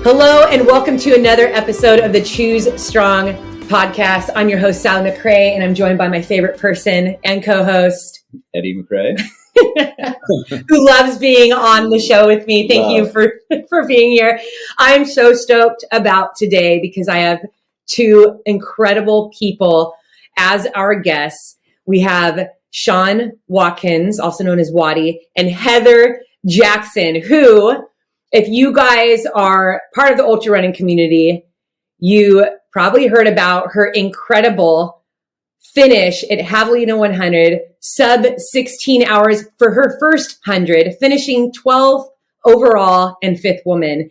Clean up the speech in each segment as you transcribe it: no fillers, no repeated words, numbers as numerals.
Hello, and welcome to another episode of the Choose Strong podcast. I'm your host, Sally McRae, and I'm joined by my favorite person and co-host, Eddie McRae, who loves being on the show with me. Thank you for being here. I'm so stoked about today because I have two incredible people as our guests. We have Sean Watkins, also known as Wattie, and Heather Jackson, who, if you guys are part of the ultra running community, you probably heard about her incredible finish at Javelina 100, sub 16 hours for her first 100, finishing 12th overall and 5th woman.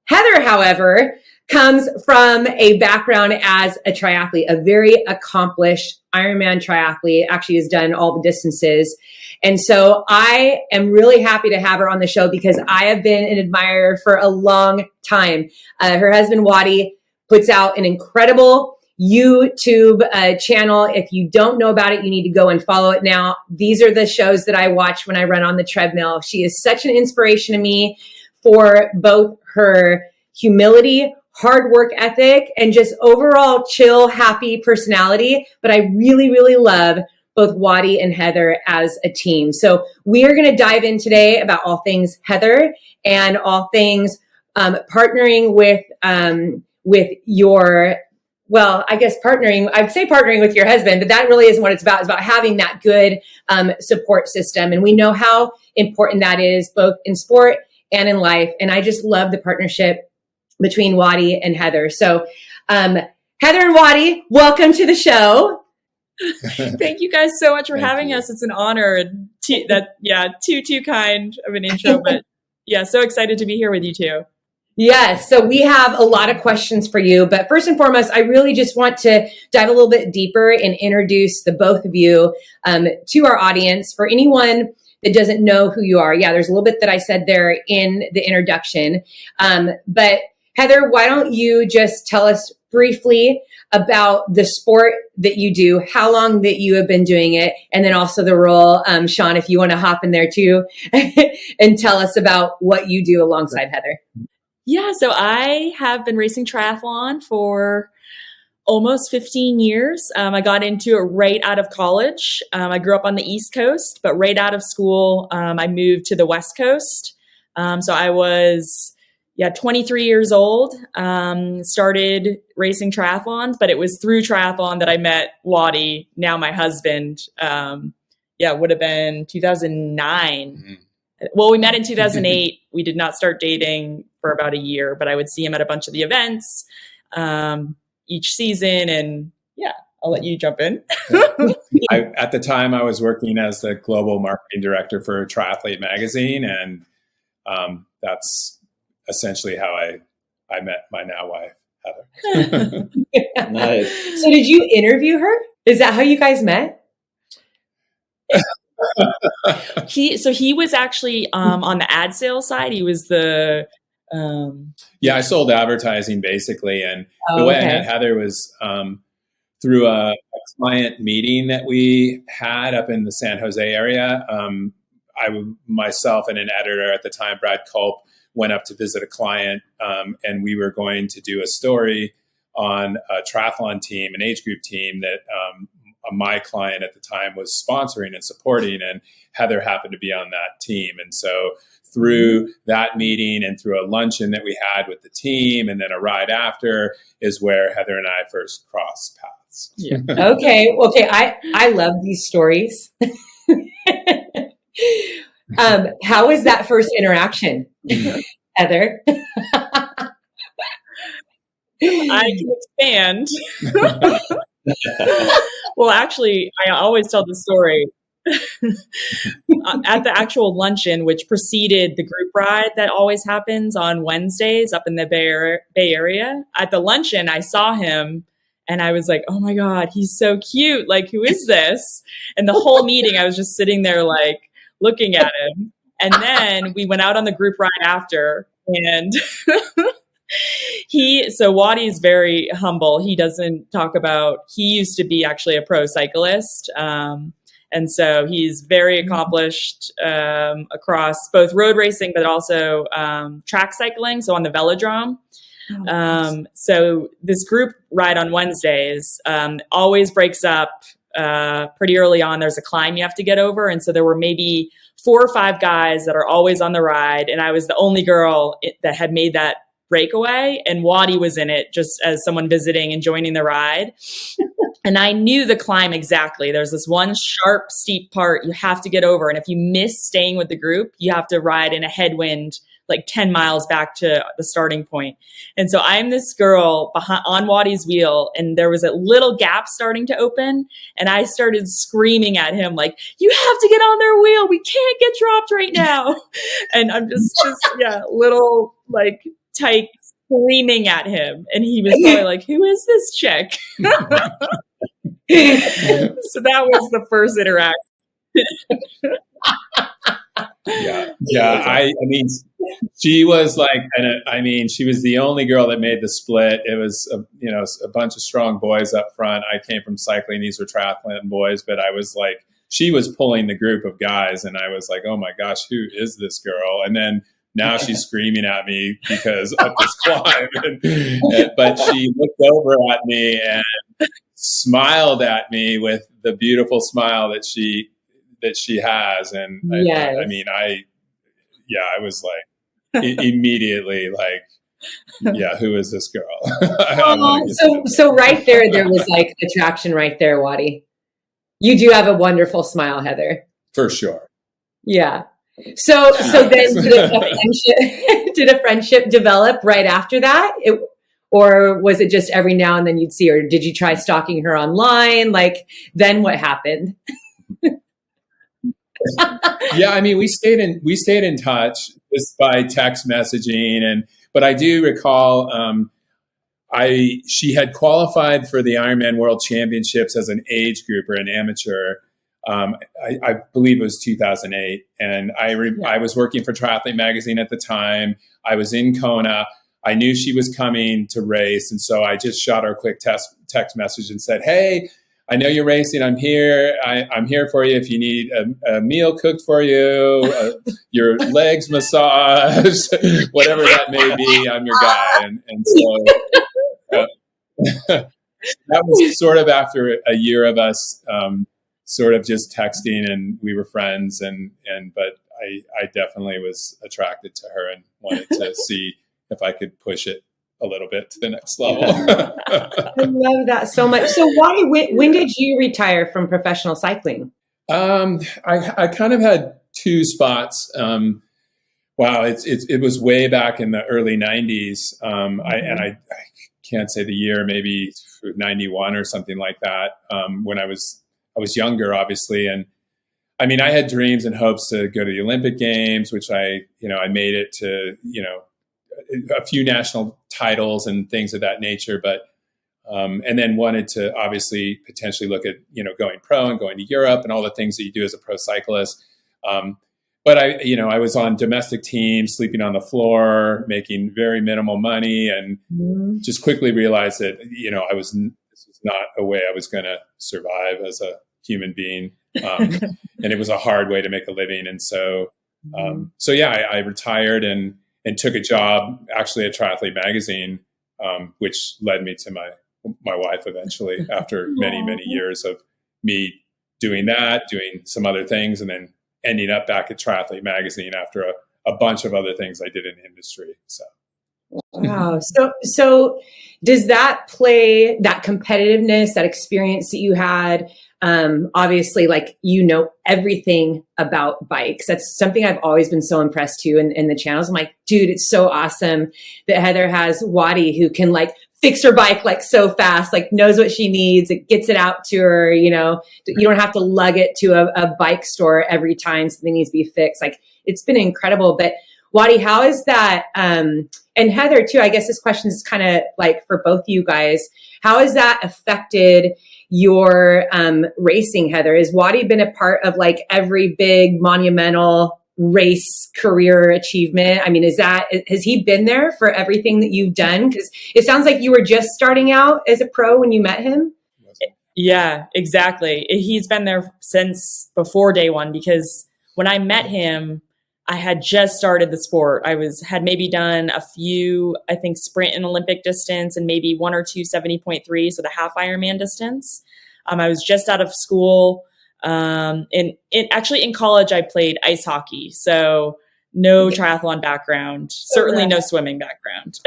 Heather, however, comes from a background as a triathlete, a very accomplished Ironman triathlete, actually has done all the distances. And so I am really happy to have her on the show because I have been an admirer for a long time. Her husband, Wattie, puts out an incredible YouTube channel. If you don't know about it, you need to go and follow it now. These are the shows that I watch when I run on the treadmill. She is such an inspiration to me for both her humility, hard work ethic, and just overall chill, happy personality. But I really, really love both Wattie and Heather as a team. So we are going to dive in today about all things Heather and all things partnering with your, well, I guess I'd say partnering with your husband, but that really isn't what it's about. It's about having that good support system. And we know how important that is both in sport and in life. And I just love the partnership between Wattie and Heather. So Heather and Wattie, welcome to the show. Thank you guys so much for having us. It's an honor, and too kind of an intro, but yeah, so excited to be here with you two. Yes. So we have a lot of questions for you, but first and foremost, I really just want to dive a little bit deeper and introduce the both of you to our audience. For anyone that doesn't know who you are, yeah, there's a little bit that I said there in the introduction, but Heather, why don't you just tell us briefly about the sport that you do, how long that you have been doing it, and then also the role, Sean, if you want to hop in there too, and tell us about what you do alongside Heather. Yeah, so I have been racing triathlon for almost 15 years. I got into it right out of college. I grew up on the East Coast, but right out of school, I moved to the West Coast. So I was 23 yehave old, started racing triathlons, but it was through triathlon that I met Wattie, now my husband. Would have been 2009. Mm-hmm. Well, we met in 2008. We did not start dating for about a year, but I would see him at a bunch of the events each season. And yeah, I'll let you jump in. At the time, I was working as the global marketing director for Triathlete magazine, and that's essentially how I met my now wife, Heather. Nice. So did you interview her? Is that how you guys met? He was actually on the ad sales side. He was the I sold advertising basically, and the way I met Heather was through a client meeting that we had up in the San Jose area. Myself and an editor at the time, Brad Culp, went up to visit a client, and we were going to do a story on a triathlon team, an age group team that my client at the time was sponsoring and supporting, and Heather happened to be on that team. And so through that meeting and through a luncheon that we had with the team and then a ride after is where Heather and I first crossed paths. Yeah. Okay. I love these stories. How was that first interaction, Heather? I can expand. Well, actually, I always tell the story. At the actual luncheon, which preceded the group ride that always happens on Wednesdays up in the Bay Area, at the luncheon, I saw him and I was like, oh my God, he's so cute. Like, who is this? And the whole meeting, I was just sitting there like looking at him. And then we went out on the group ride after, and Wattie is very humble. He doesn't talk about, he used to be actually a pro cyclist. And so he's very accomplished across both road racing, but also track cycling. So on the velodrome. So this group ride on Wednesdays always breaks up pretty early on. There's a climb you have to get over. And so there were maybe 4 or 5 guys that are always on the ride. And I was the only girl that had made that breakaway. And Wattie was in it just as someone visiting and joining the ride. And I knew the climb exactly. There's this one sharp, steep part you have to get over. And if you miss staying with the group, you have to ride in a headwind like 10 miles back to the starting point. And so I'm this girl on Wattie's wheel, and there was a little gap starting to open. And I started screaming at him, like, you have to get on their wheel. We can't get dropped right now. And I'm just little like tyke screaming at him. And he was probably like, who is this chick? So that was the first interaction. Yeah. I mean, she was like, she was the only girl that made the split. It was, a bunch of strong boys up front. I came from cycling. These were triathlon boys, but I was like, she was pulling the group of guys. And I was like, oh my gosh, who is this girl? And then now she's screaming at me because of this climb. But she looked over at me and smiled at me with the beautiful smile that she has. And yes. I was like immediately like, yeah, who is this girl? So right there was like attraction right there, Wattie. You do have a wonderful smile, Heather. For sure. Yeah. So then did a friendship develop right after that? Or was it just every now and then you'd see her? Did you try stalking her online? Like, then what happened? Yeah, I mean, we stayed in touch just by text messaging, but I do recall she had qualified for the Ironman World Championships as an age group or an amateur. I believe it was 2008, and I was working for Triathlon magazine at the time. I was in Kona. I knew she was coming to race, and so I just shot her a quick text message and said, "Hey, I know you're racing. I'm here. I'm here for you if you need a meal cooked for you, your legs massaged, whatever that may be. I'm your guy." And so that was sort of after a year of us sort of just texting, and we were friends. But I definitely was attracted to her and wanted to see if I could push it a little bit to the next level. I love that so much. So when did you retire from professional cycling? I kind of had 2 spots. It was way back in the early 90s. I can't say the year, maybe 91 or something like that. When I was younger, obviously. And I mean, I had dreams and hopes to go to the Olympic Games, which I made it to, a few national titles and things of that nature, but and then wanted to obviously potentially look at going pro and going to Europe and all the things that you do as a pro cyclist. But I was on domestic teams, sleeping on the floor, making very minimal money, and just quickly realized that this was not a way I was going to survive as a human being, and it was a hard way to make a living. And so I retired and took a job actually at Triathlon magazine, which led me to my wife eventually after many, many years of me doing some other things, and then ending up back at Triathlon magazine after a bunch of other things I did in the industry. So. Wow. So does that play, that competitiveness, that experience that you had, obviously, like, everything about bikes. That's something I've always been so impressed to in the channels. I'm like, dude, it's so awesome that Heather has Wattie who can like fix her bike like so fast, like knows what she needs. It gets it out to her, you don't have to lug it to a bike store every time something needs to be fixed. Like, it's been incredible. But Wattie, how is that? And Heather too, I guess this question is kind of like for both you guys. How has that affected your racing, Heather? Has Wattie been a part of like every big monumental race career achievement? I mean, has he been there for everything that you've done? Because it sounds like you were just starting out as a pro when you met him. Yeah, exactly. He's been there since before day one, because when I met him, I had just started the sport. Had maybe done a few, I think, sprint and Olympic distance, and maybe one or two 70.3, so the half Ironman distance. I was just out of school. Actually in college, I played ice hockey. So no triathlon background, certainly no swimming background.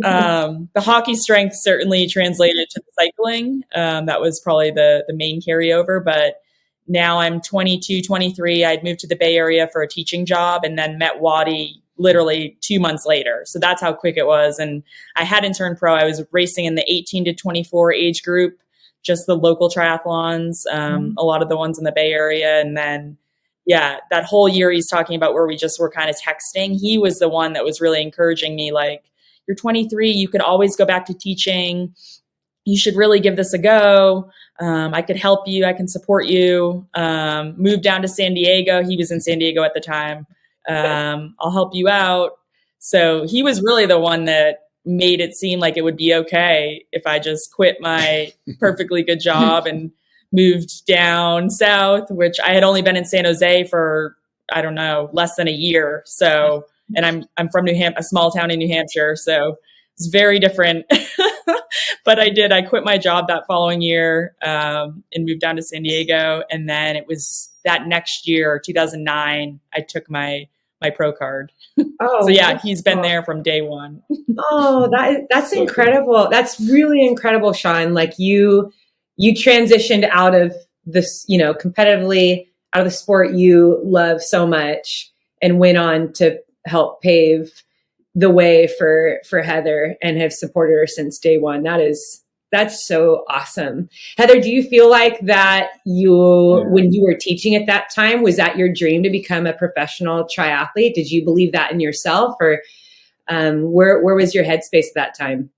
The hockey strength certainly translated to the cycling. That was probably the main carryover, but now I'm 22, 23. I'd moved to the Bay Area for a teaching job, and then met Wattie literally 2 months later. So that's how quick it was. And I hadn't turned pro. I was racing in the 18 to 24 age group, just the local triathlons, a lot of the ones in the Bay Area. And then, yeah, that whole year he's talking about where we just were kind of texting, he was the one that was really encouraging me, like, you're 23, you could always go back to teaching. You should really give this a go. I could help you. I can support you. Move down to San Diego. He was in San Diego at the time. I'll help you out. So he was really the one that made it seem like it would be okay if I just quit my perfectly good job and moved down south, which I had only been in San Jose for, I don't know, less than a year. So, and I'm from a small town in New Hampshire. So it's very different. But I quit my job that following year, and moved down to San Diego. And then it was that next year, 2009, I took my pro card. Oh, so yeah, he's been there from day one. Oh, that's so incredible. Cool. That's really incredible, Sean. Like you transitioned out of this, competitively out of the sport you love so much, and went on to help pave the way for Heather, and have supported her since day one. That's so awesome. Heather, do you feel like that when you were teaching at that time, was that your dream to become a professional triathlete? Did you believe that in yourself, or where was your headspace at that time?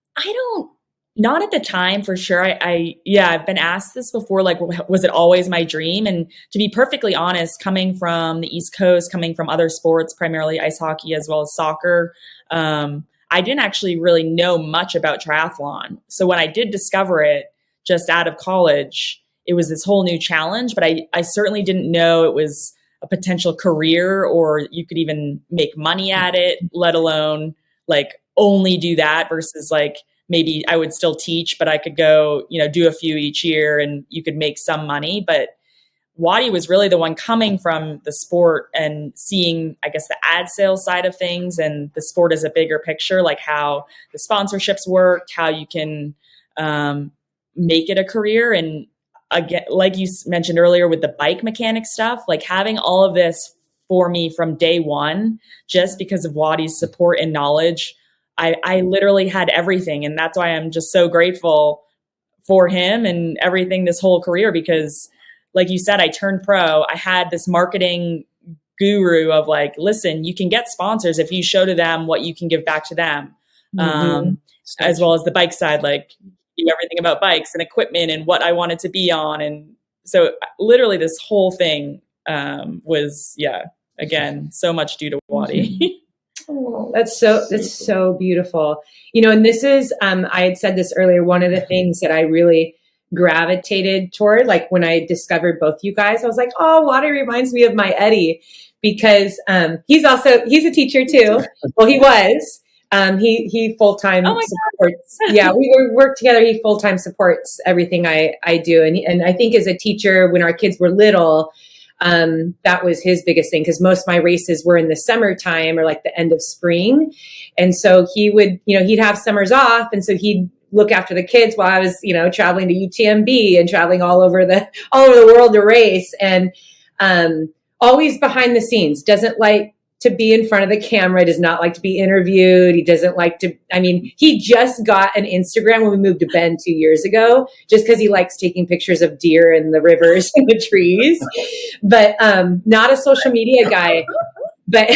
Not at the time, for sure. I've been asked this before, like, was it always my dream? And to be perfectly honest, coming from the East Coast, coming from other sports, primarily ice hockey as well as soccer, I didn't actually really know much about triathlon. So when I did discover it just out of college, it was this whole new challenge, but I certainly didn't know it was a potential career, or you could even make money at it, let alone like only do that, versus like, maybe I would still teach, but I could go, do a few each year and you could make some money. But Wattie was really the one coming from the sport and seeing, I guess, the ad sales side of things and the sport as a bigger picture, like how the sponsorships worked, how you can make it a career. And again, like you mentioned earlier with the bike mechanic stuff, like having all of this for me from day one, just because of Wattie's support and knowledge, I literally had everything. And that's why I'm just so grateful for him and everything this whole career, because like you said, I turned pro. I had this marketing guru of like, listen, you can get sponsors if you show to them what you can give back to them. As well as the bike side, like everything about bikes and equipment and what I wanted to be on. And so literally this whole thing was, again, so much due to Wattie. Oh, that's so beautiful. And this is, I had said this earlier, one of the things that I really gravitated toward, like when I discovered both you guys, I was like, oh, Wattie reminds me of my Eddie, because he's a teacher too. Well, he was. He full-time supports. Yeah, we work together. He full-time supports everything I do. And I think as a teacher, when our kids were little, that was his biggest thing, because most of my races were in the summertime or like the end of spring. And so he would, he'd have summers off. And so he'd look after the kids while I was, traveling to UTMB and traveling all over the world to race. And always behind the scenes, doesn't like to be in front of the camera, does not like to be interviewed. He doesn't like to, he just got an Instagram when we moved to Bend 2 years ago, just because he likes taking pictures of deer in the rivers and the trees, but not a social media guy. But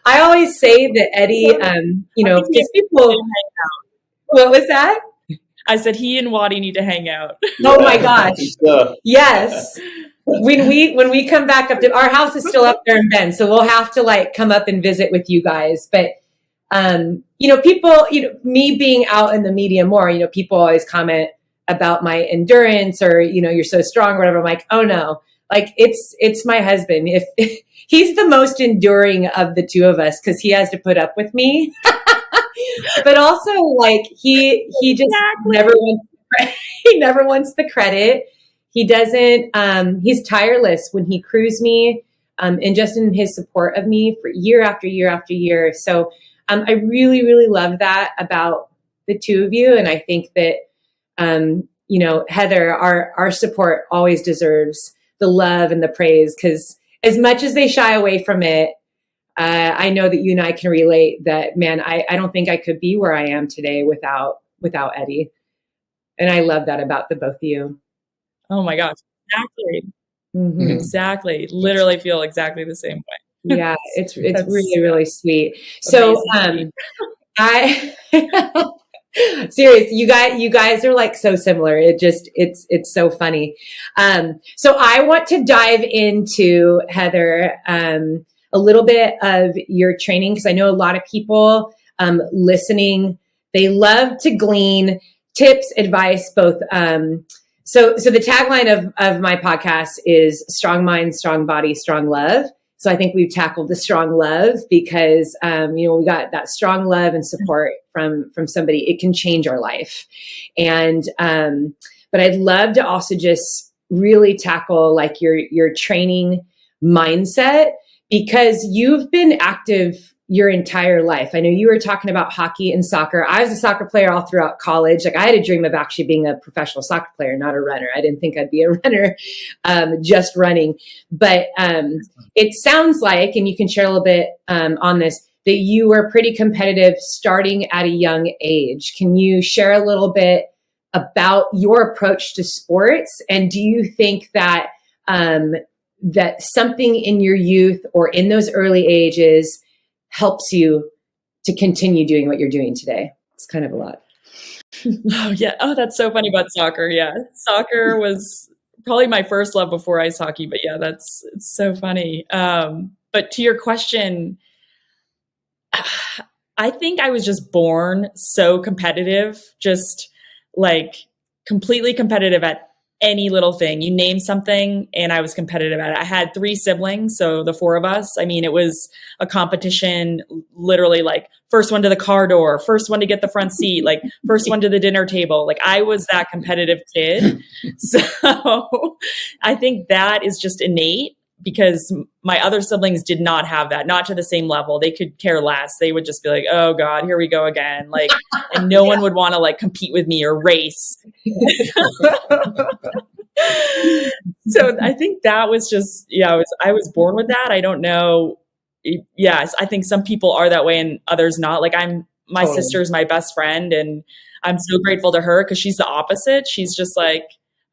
I always say that Eddie, because people, what was that? I said he and Wattie need to hang out. Oh my gosh. Yes. When we come back up to our house is still up there in Bend, so we'll have to like come up and visit with you guys. But people, me being out in the media more, people always comment, about my endurance or, you're so strong or whatever. I'm like, oh no, like it's my husband. If he's the most enduring of the two of us, because he has to put up with me. But also, like, he just never wants he never wants the credit. He doesn't. He's tireless when he crews me, and just in his support of me for year after year after year. So I really, really love that about the two of you, and I think that Heather, our support always deserves the love and the praise, because as much as they shy away from it, I know that you and I can relate that, man, I don't think I could be where I am today without Eddie. And I love that about the both of you. Oh my gosh. Exactly. Mm-hmm. Exactly. Literally feel exactly the same way. Yeah. It's really, really sweet. So, serious, you guys are like so similar. It's so funny. So I want to dive into, Heather, a little bit of your training, because I know a lot of people listening, they love to glean tips, advice, both. So the tagline of my podcast is strong mind, strong body, strong love. So I think we've tackled the strong love because, we got that strong love and support from somebody. It can change our life. And, but I'd love to also just really tackle like your training mindset, because you've been active your entire life. I know you were talking about hockey and soccer. I was a soccer player all throughout college. Like, I had a dream of actually being a professional soccer player, not a runner. I didn't think I'd be a runner, just running. But it sounds like, and you can share a little bit on this, that you were pretty competitive starting at a young age. Can you share a little bit about your approach to sports? And do you think that that something in your youth or in those early ages helps you to continue doing what you're doing today? It's kind of a lot. Oh yeah. Oh, that's so funny about soccer. Yeah. Soccer was probably my first love before ice hockey, but yeah, it's so funny. But to your question, I think I was just born so competitive, just like completely competitive at any little thing. You name something and I was competitive at it. I had 3 siblings, so the 4 of us. I mean, it was a competition, literally like first one to the car door, first one to get the front seat, like first one to the dinner table. Like, I was that competitive kid. So I think that is just innate, because my other siblings did not have that, not to the same level. They could care less. They would just be like, oh God, here we go again. Like, and no one would want to like compete with me or race. So I think that was just, I was born with that. I don't know. Yes. I think some people are that way and others not. Like, my sister is my best friend, and I'm so grateful to her, because she's the opposite. She's just like,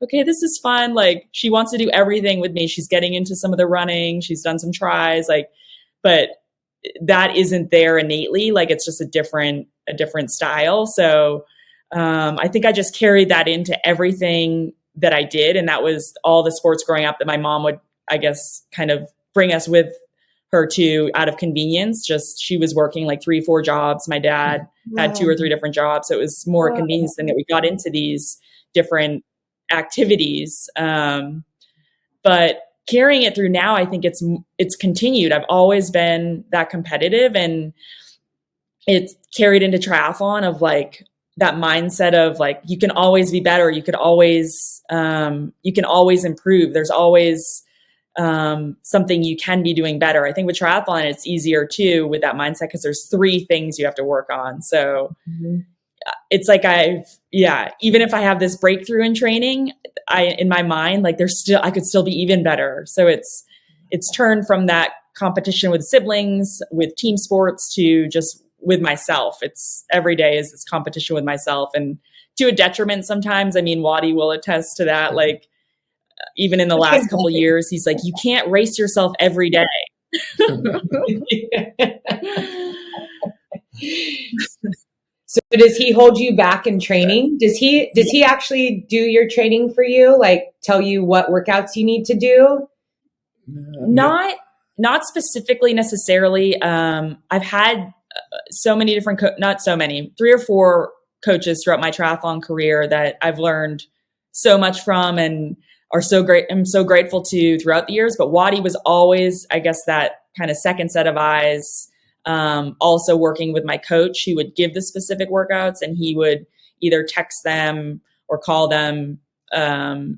okay, this is fun. Like, she wants to do everything with me. She's getting into some of the running. She's done some tries, like, but that isn't there innately. Like, it's just a different style. So I think I just carried that into everything that I did. And that was all the sports growing up that my mom would, I guess, kind of bring us with her to out of convenience. Just, she was working like 3-4 jobs. My dad had 2 or 3 different jobs. So it was more convenience than that we got into these different activities. But carrying it through now, I think it's continued. I've always been that competitive, and it's carried into triathlon of like that mindset of like, you can always be better. You can always improve. There's always something you can be doing better. I think with triathlon, it's easier too with that mindset, because there's 3 things you have to work on. So it's like even if I have this breakthrough in training, in my mind, like I could still be even better. So it's turned from that competition with siblings, with team sports, to just with myself. It's every day is this competition with myself, and to a detriment sometimes. I mean, Wattie will attest to that. Like, even in the last couple of years, he's like, you can't race yourself every day. So does he hold you back in training? Does he actually do your training for you? Like, tell you what workouts you need to do? Not specifically necessarily. I've had so many different, not so many, 3 or 4 coaches throughout my triathlon career that I've learned so much from and are so great. I'm so grateful to throughout the years. But Wattie was always, I guess, that kind of second set of eyes. Also working with my coach, he would give the specific workouts, and he would either text them or call them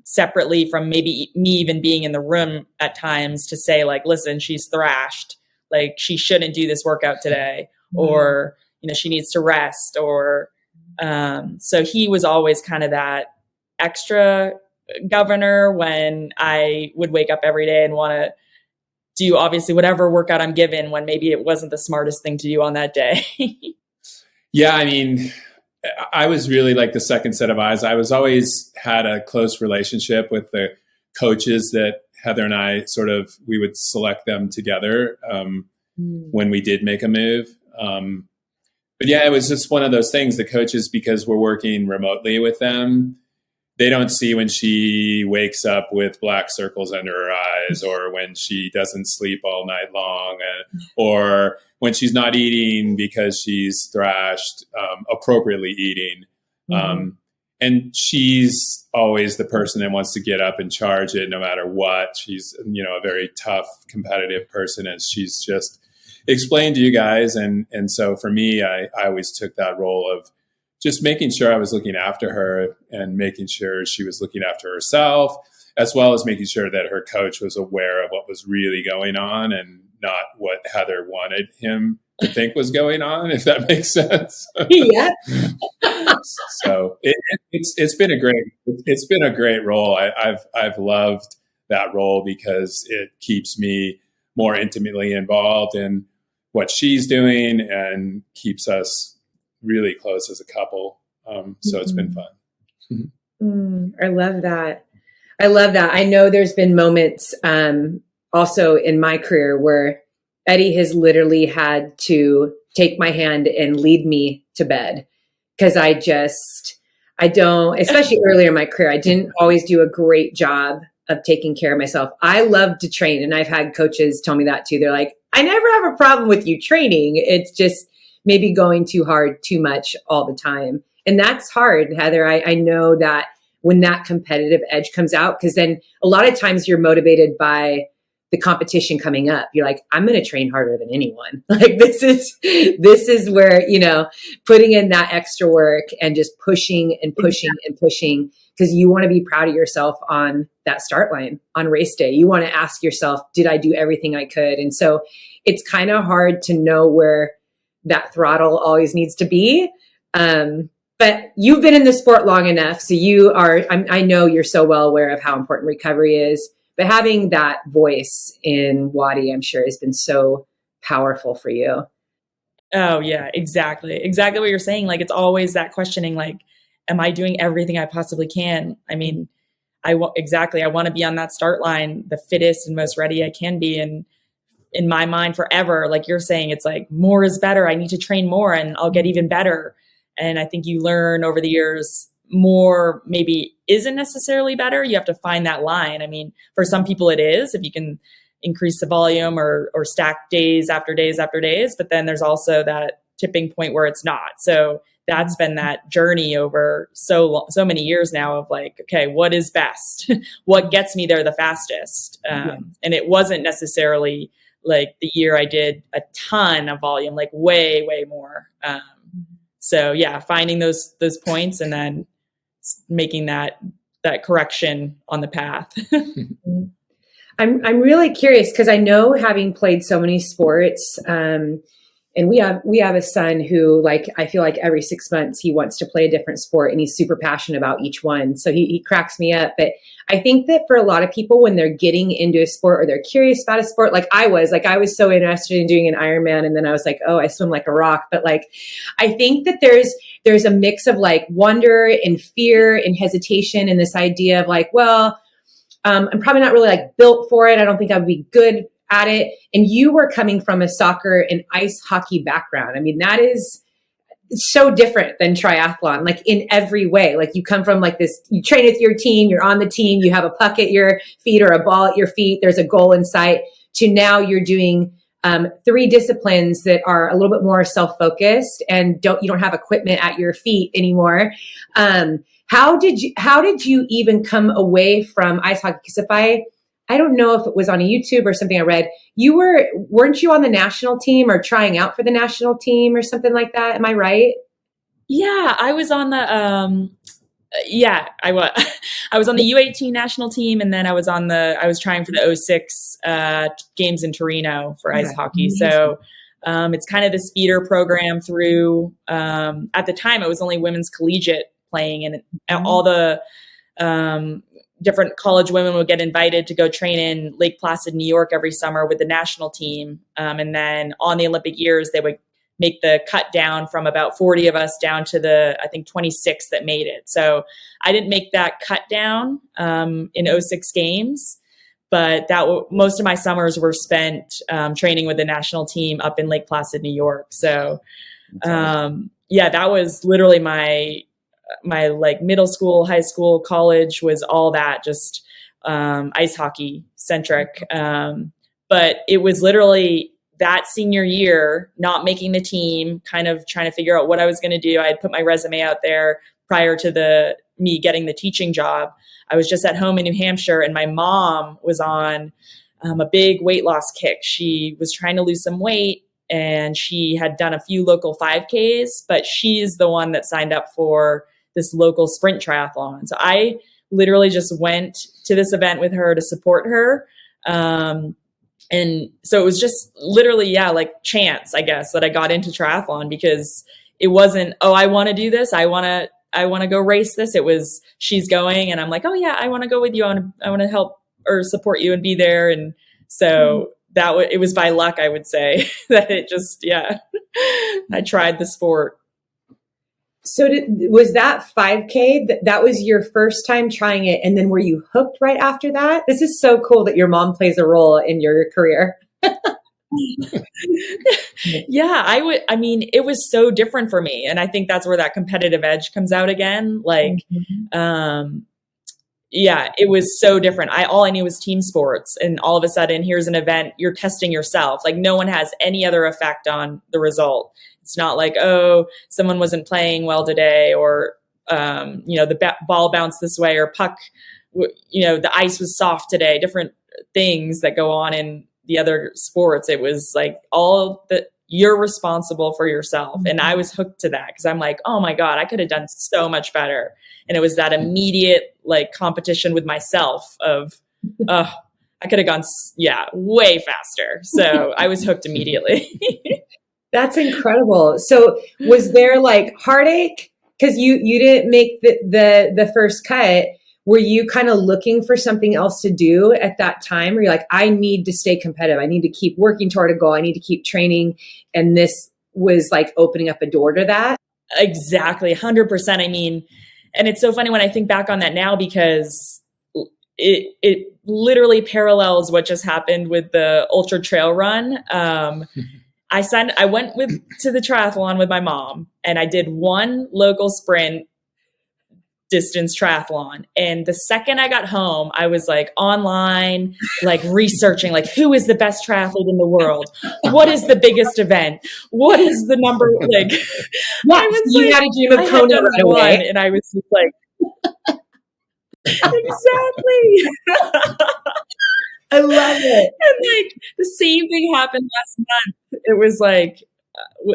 separately from maybe me even being in the room at times to say, like, listen, she's thrashed. Like, she shouldn't do this workout today, or, you know, she needs to rest, or, so he was always kind of that extra governor when I would wake up every day and want to do obviously whatever workout I'm given when maybe it wasn't the smartest thing to do on that day. Yeah. I mean, I was really like the second set of eyes. I was always had a close relationship with the coaches that Heather and I we would select them together when we did make a move. But yeah, it was just one of those things. The coaches, because we're working remotely with them, they don't see when she wakes up with black circles under her eyes, or when she doesn't sleep all night long, or when she's not eating because she's thrashed, appropriately eating. And she's always the person that wants to get up and charge it no matter what. She's, you know, a very tough, competitive person, and she's just explained to you guys. And so for me, I always took that role of just making sure I was looking after her and making sure she was looking after herself, as well as making sure that her coach was aware of what was really going on and not what Heather wanted him to think was going on, if that makes sense. Yeah. So it's been a great role. I've loved that role because it keeps me more intimately involved in what she's doing and keeps us really close as a couple. So it's been fun. I love that. I know there's been moments also in my career where Eddie has literally had to take my hand and lead me to bed, because I don't, especially earlier in my career, I didn't always do a great job of taking care of myself. I love to train, and I've had coaches tell me that too. They're like, I never have a problem with you training. It's just maybe going too hard, too much all the time. And that's hard, Heather. I know that when that competitive edge comes out, because then a lot of times you're motivated by the competition coming up. You're like, I'm going to train harder than anyone. Like, this is where, you know, putting in that extra work and just pushing and pushing and pushing, because you want to be proud of yourself on that start line on race day. You want to ask yourself, did I do everything I could? And so it's kind of hard to know where that throttle always needs to be. But you've been in the sport long enough. So I know you're so well aware of how important recovery is, but having that voice in Wattie, I'm sure, has been so powerful for you. Oh yeah, exactly. Exactly what you're saying. Like, it's always that questioning, like, am I doing everything I possibly can? I mean, I want to be on that start line, the fittest and most ready I can be. And in my mind forever, like you're saying, it's like more is better. I need to train more and I'll get even better. And I think you learn over the years more maybe isn't necessarily better. You have to find that line. I mean, for some people it is, if you can increase the volume or stack days after days after days, but then there's also that tipping point where it's not. So that's been that journey over so many years now of like, okay, what is best? What gets me there the fastest? And it wasn't necessarily like the year I did a ton of volume, like way, way more. So yeah, finding those points and then making that correction on the path. I'm really curious, because I know, having played so many sports, and we have a son who, like, I feel like every 6 months he wants to play a different sport, and he's super passionate about each one. So he cracks me up. But I think that for a lot of people, when they're getting into a sport or they're curious about a sport, like I was so interested in doing an Ironman, and then I was like, oh, I swim like a rock. But like, I think that there's a mix of like wonder and fear and hesitation, and this idea of like, well, I'm probably not really like built for it. I don't think I would be good at it. And you were coming from a soccer and ice hockey background. I mean, that is so different than triathlon, like in every way. Like, you come from like this, you train with your team, you're on the team, you have a puck at your feet or a ball at your feet, there's a goal in sight, to now you're doing 3 disciplines that are a little bit more self-focused and you don't have equipment at your feet anymore. How did you even come away from ice hockey? Because I don't know if it was on a YouTube or something I read, weren't you on the national team or trying out for the national team or something like that? Am I right? Yeah, I was on the I was. I was on the U18 national team, and then I was trying for the 06 games in Torino for ice hockey. So it's kind of this feeder program through, at the time it was only women's collegiate playing, and all the different college women would get invited to go train in Lake Placid, New York every summer with the national team. And then on the Olympic years, they would make the cut down from about 40 of us down to I think 26 that made it. So I didn't make that cut down in 06 games, but most of my summers were spent training with the national team up in Lake Placid, New York. So that was literally my like middle school, high school, college was all that, just ice hockey centric. But it was literally that senior year, not making the team, kind of trying to figure out what I was going to do. I had put my resume out there prior to me getting the teaching job. I was just at home in New Hampshire, and my mom was on a big weight loss kick. She was trying to lose some weight, and she had done a few local 5Ks, but she's the one that signed up for this local sprint triathlon. So I literally just went to this event with her to support her. And so it was just literally, like chance, I guess, that I got into triathlon, because it wasn't, I want to do this. I want to go race this. It was, she's going, and I'm like, oh yeah, I want to go with you. I want to help or support you and be there. And so it was by luck, I would say, that it just, I tried the sport. So was that 5K, that was your first time trying it, and then were you hooked right after that? This is so cool that your mom plays a role in your career. It was so different for me. And I think that's where that competitive edge comes out again. Like, it was so different. All I knew was team sports, and all of a sudden here's an event, you're testing yourself. Like no one has any other effect on the result. It's not like, someone wasn't playing well today, or, the ball bounced this way, or puck, the ice was soft today, different things that go on in the other sports. It was like you're responsible for yourself. And I was hooked to that, because I'm like, oh my God, I could have done so much better. And it was that immediate like competition with myself of, I could have gone, way faster. So I was hooked immediately. That's incredible. So was there like heartache because you didn't make the first cut? Were you kind of looking for something else to do at that time? Were you like, I need to stay competitive. I need to keep working toward a goal. I need to keep training. And this was like opening up a door to that? Exactly. 100%. I mean, and it's so funny when I think back on that now, because it literally parallels what just happened with the ultra trail run. I went to the triathlon with my mom, and I did one local sprint distance triathlon. And the second I got home, I was like online, like researching, like who is the best triathlete in the world? What is the biggest event? What is the number? Like, you had a dream of Kona right away. And I was just like, exactly. I love it. And like the same thing happened last month. It was like,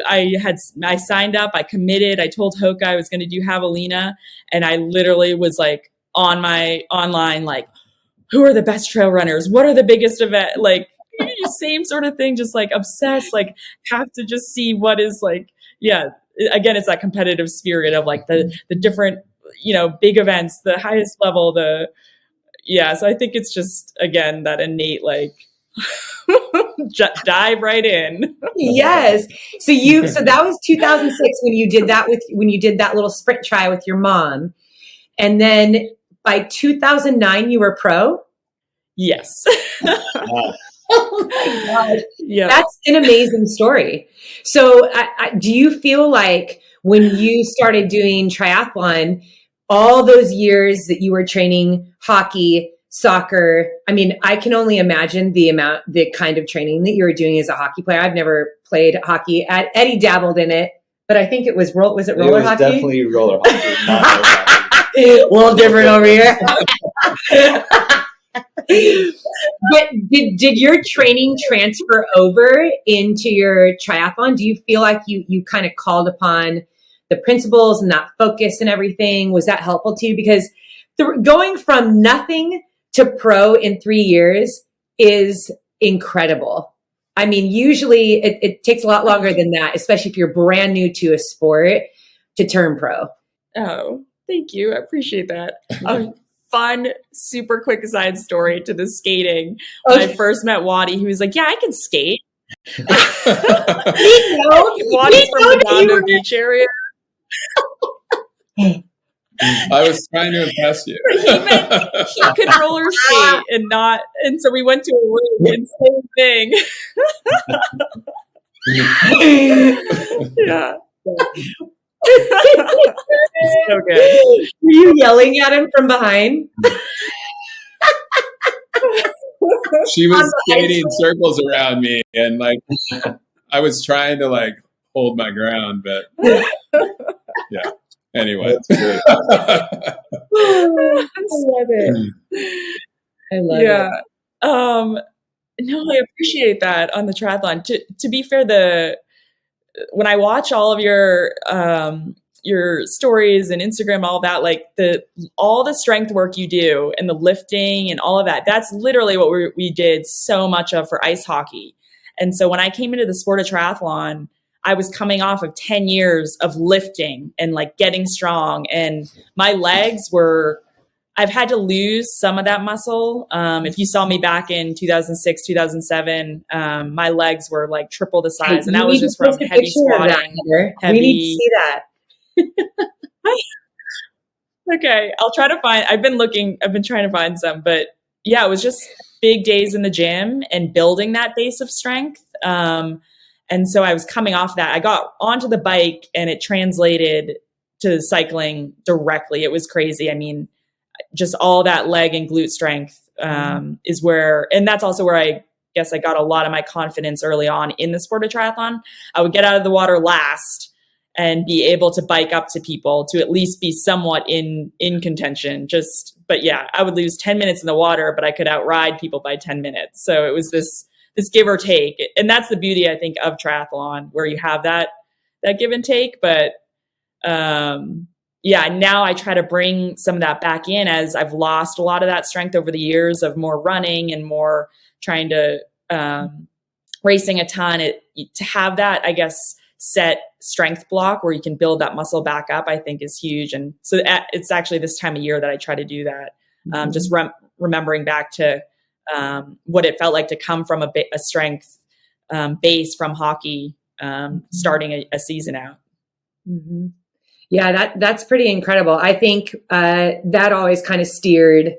I signed up, I committed, I told Hoka I was going to do Javelina, and I literally was like on my online, like, who are the best trail runners? What are the biggest event? Like same sort of thing, just like obsessed, like have to just see what is like, again, it's that competitive spirit of like the different, big events, the highest level, so I think it's just, again, that innate, like, dive right in. Yes. So that was 2006 when you did that little sprint try with your mom. And then by 2009, you were pro? Yes. Oh my God. Yeah. That's an amazing story. So do you feel like when you started doing triathlon, all those years that you were training hockey soccer. I mean, I can only imagine the kind of training that you were doing as a hockey player. I've never played hockey. Eddie dabbled in it, but I think it was roller hockey? It was definitely roller hockey, not roller hockey. A little different over here. But did your training transfer over into your triathlon? Do you feel like you kind of called upon the principles and that focus and everything? Was that helpful to you? Because going from nothing to pro in 3 years is incredible. I mean, usually it takes a lot longer than that, especially if you're brand new to a sport, to turn pro. Oh, thank you. I appreciate that. Fun, super quick side story to the skating. When I first met Wattie, he was like, yeah, I can skate. Wattie's from the Redondo Beach area. I was trying to impress you. He meant he could roller skate and so we went to a ring and same thing. Yeah. So good. Were you yelling at him from behind? She was skating circles around me, and like I was trying to like hold my ground, but yeah. Anyway, I love it. I love it. No, I appreciate that on the triathlon. To be fair, when I watch all of your stories and Instagram, all that, like all the strength work you do and the lifting and all of that, that's literally what we did so much of for ice hockey. And so when I came into the sport of triathlon, I was coming off of 10 years of lifting and like getting strong, and my legs I've had to lose some of that muscle. If you saw me back in 2006, 2007, my legs were like triple the size, and that was just from heavy squatting. We need to see that. Okay, I'll try to find. I've been trying to find some, but yeah, it was just big days in the gym and building that base of strength. And so I was coming off that. I got onto the bike and it translated to cycling directly. It was crazy. I mean, just all that leg and glute strength is where, and that's also where I guess I got a lot of my confidence early on in the sport of triathlon. I would get out of the water last and be able to bike up to people to at least be somewhat in contention. But yeah, I would lose 10 minutes in the water, but I could outride people by 10 minutes. So it was this give or take. And that's the beauty, I think, of triathlon, where you have that give and take. But yeah, now I try to bring some of that back in, as I've lost a lot of that strength over the years of more running and more trying to racing a ton. To have that, I guess, set strength block where you can build that muscle back up, I think is huge. And so it's actually this time of year that I try to do that. Just remembering back to what it felt like to come from a strength base from hockey, starting a season out. Mm-hmm. Yeah, that's pretty incredible. I think that always kind of steered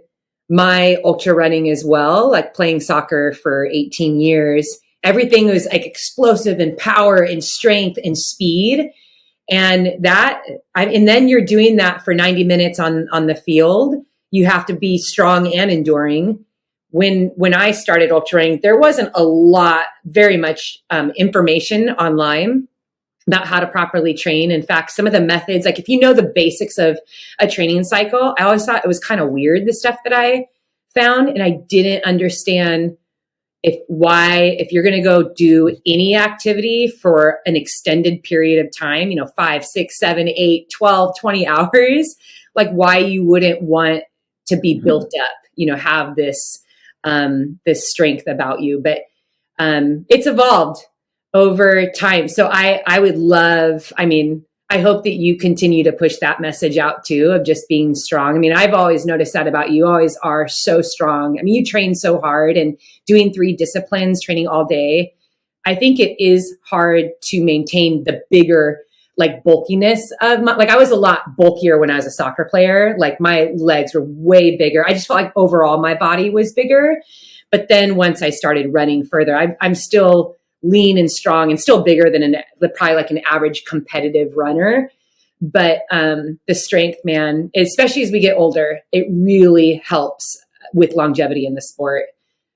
my ultra running as well, like playing soccer for 18 years. Everything was like explosive and power and strength and speed. And then you're doing that for 90 minutes on the field. You have to be strong and enduring. When I started ultra running, there wasn't very much information online about how to properly train. In fact, some of the methods, like if you know the basics of a training cycle, I always thought it was kind of weird, the stuff that I found. And I didn't understand if you're going to go do any activity for an extended period of time, 5, 6, 7, 8, 12, 20 hours, like why you wouldn't want to be built up, have this strength about you. But it's evolved over time. So I would love, I hope that you continue to push that message out too, of just being strong. I mean, I've always noticed that about you. You always are so strong. I mean, you train so hard, and doing 3 disciplines, training all day. I think it is hard to maintain the bigger, like bulkiness of I was a lot bulkier when I was a soccer player. Like my legs were way bigger. I just felt like overall my body was bigger. But then once I started running further, I'm still lean and strong and still bigger than probably like an average competitive runner. But the strength, man, especially as we get older, it really helps with longevity in the sport.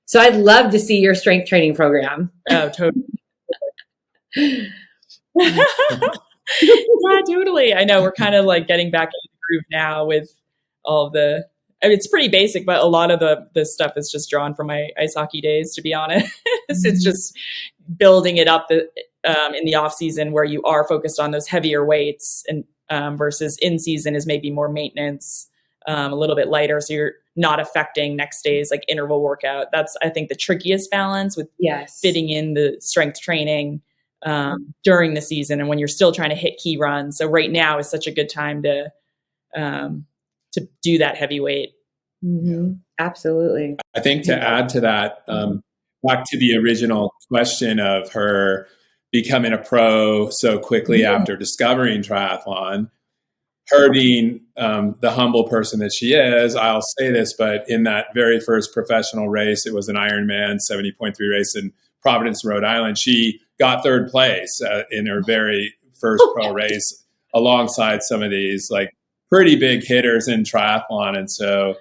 So I'd love to see your strength training program. Oh, totally. Yeah, totally. I know we're kind of like getting back into the groove now with all of the, I mean, it's pretty basic, but a lot of the stuff is just drawn from my ice hockey days, to be honest. It's just building it up in the off season where you are focused on those heavier weights, and versus in season is maybe more maintenance, a little bit lighter. So you're not affecting next day's like interval workout. That's, I think, the trickiest balance with fitting in the strength training during the season and when you're still trying to hit key runs. So right now is such a good time to do that heavyweight. Mm-hmm. Absolutely. I think to add to that, back to the original question of her becoming a pro so quickly after discovering triathlon, her being the humble person that she is, I'll say this, but in that very first professional race, it was an Ironman 70.3 race in Providence, Rhode Island. She got third place in her very first pro race alongside some of these like pretty big hitters in triathlon. And so,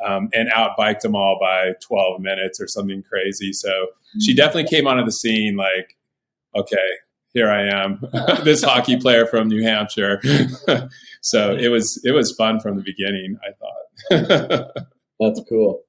and outbiked them all by 12 minutes or something crazy. So she definitely came onto the scene like, okay, here I am, this hockey player from New Hampshire. So it was fun from the beginning, I thought. That's cool.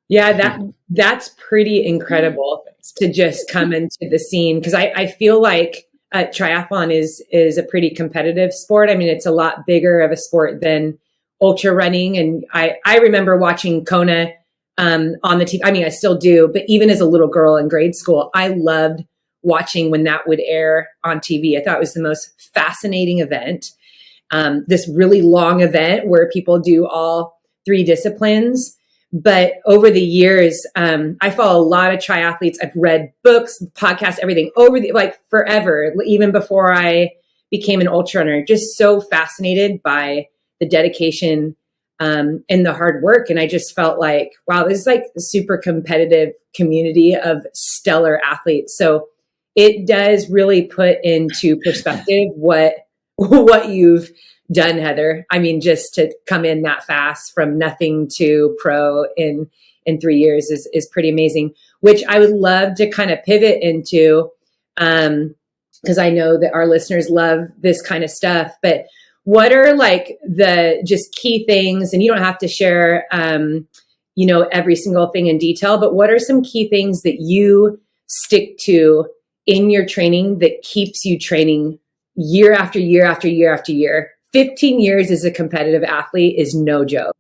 Yeah, that's pretty incredible to just come into the scene, because I feel like triathlon is a pretty competitive sport. I mean, it's a lot bigger of a sport than ultra running. And I remember watching Kona on the TV. I mean, I still do, but even as a little girl in grade school, I loved watching when that would air on TV. I thought it was the most fascinating event. This really long event where people do all three disciplines. But over the years, I follow a lot of triathletes. I've read books, podcasts, everything forever, even before I became an ultra runner. Just so fascinated by the dedication and the hard work. And I just felt like, wow, this is like a super competitive community of stellar athletes. So it does really put into perspective what you've done, Heather. I mean, just to come in that fast from nothing to pro in 3 years is pretty amazing, which I would love to kind of pivot into, because I know that our listeners love this kind of stuff. But what are like the just key things, and you don't have to share, every single thing in detail, but what are some key things that you stick to in your training that keeps you training year after year after year after year? 15 years as a competitive athlete is no joke.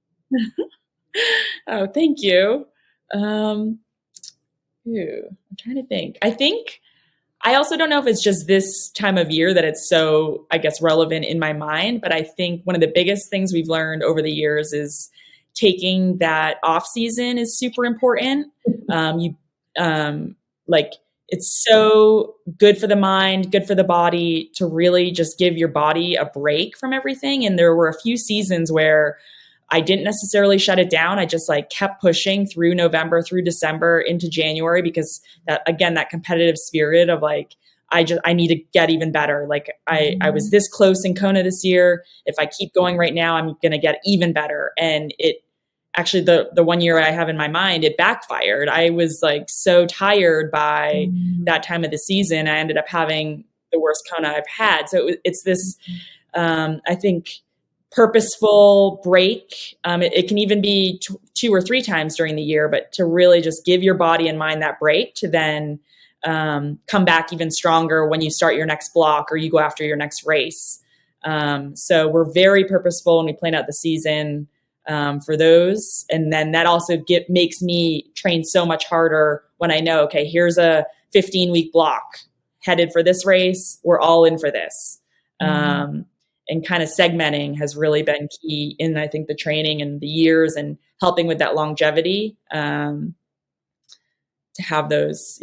Oh, thank you. I'm trying to think. I also don't know if it's just this time of year that it's so, I guess, relevant in my mind, but I think one of the biggest things we've learned over the years is taking that off season is super important. It's so good for the mind, good for the body to really just give your body a break from everything. And there were a few seasons where I didn't necessarily shut it down. I just like kept pushing through November, through December, into January, because that competitive spirit of like, I need to get even better. Like I was this close in Kona this year. If I keep going right now, I'm going to get even better. And it actually, the 1 year I have in my mind, it backfired. I was like so tired by that time of the season. I ended up having the worst Kona I've had. So it's this, I think, purposeful break. It can even be 2 or 3 times during the year, but to really just give your body and mind that break to then come back even stronger when you start your next block or you go after your next race. So we're very purposeful when we plan out the season for those. And then that also makes me train so much harder when I know, okay, here's a 15-week block headed for this race. We're all in for this. And kind of segmenting has really been key in, I think, the training and the years and helping with that longevity to have those,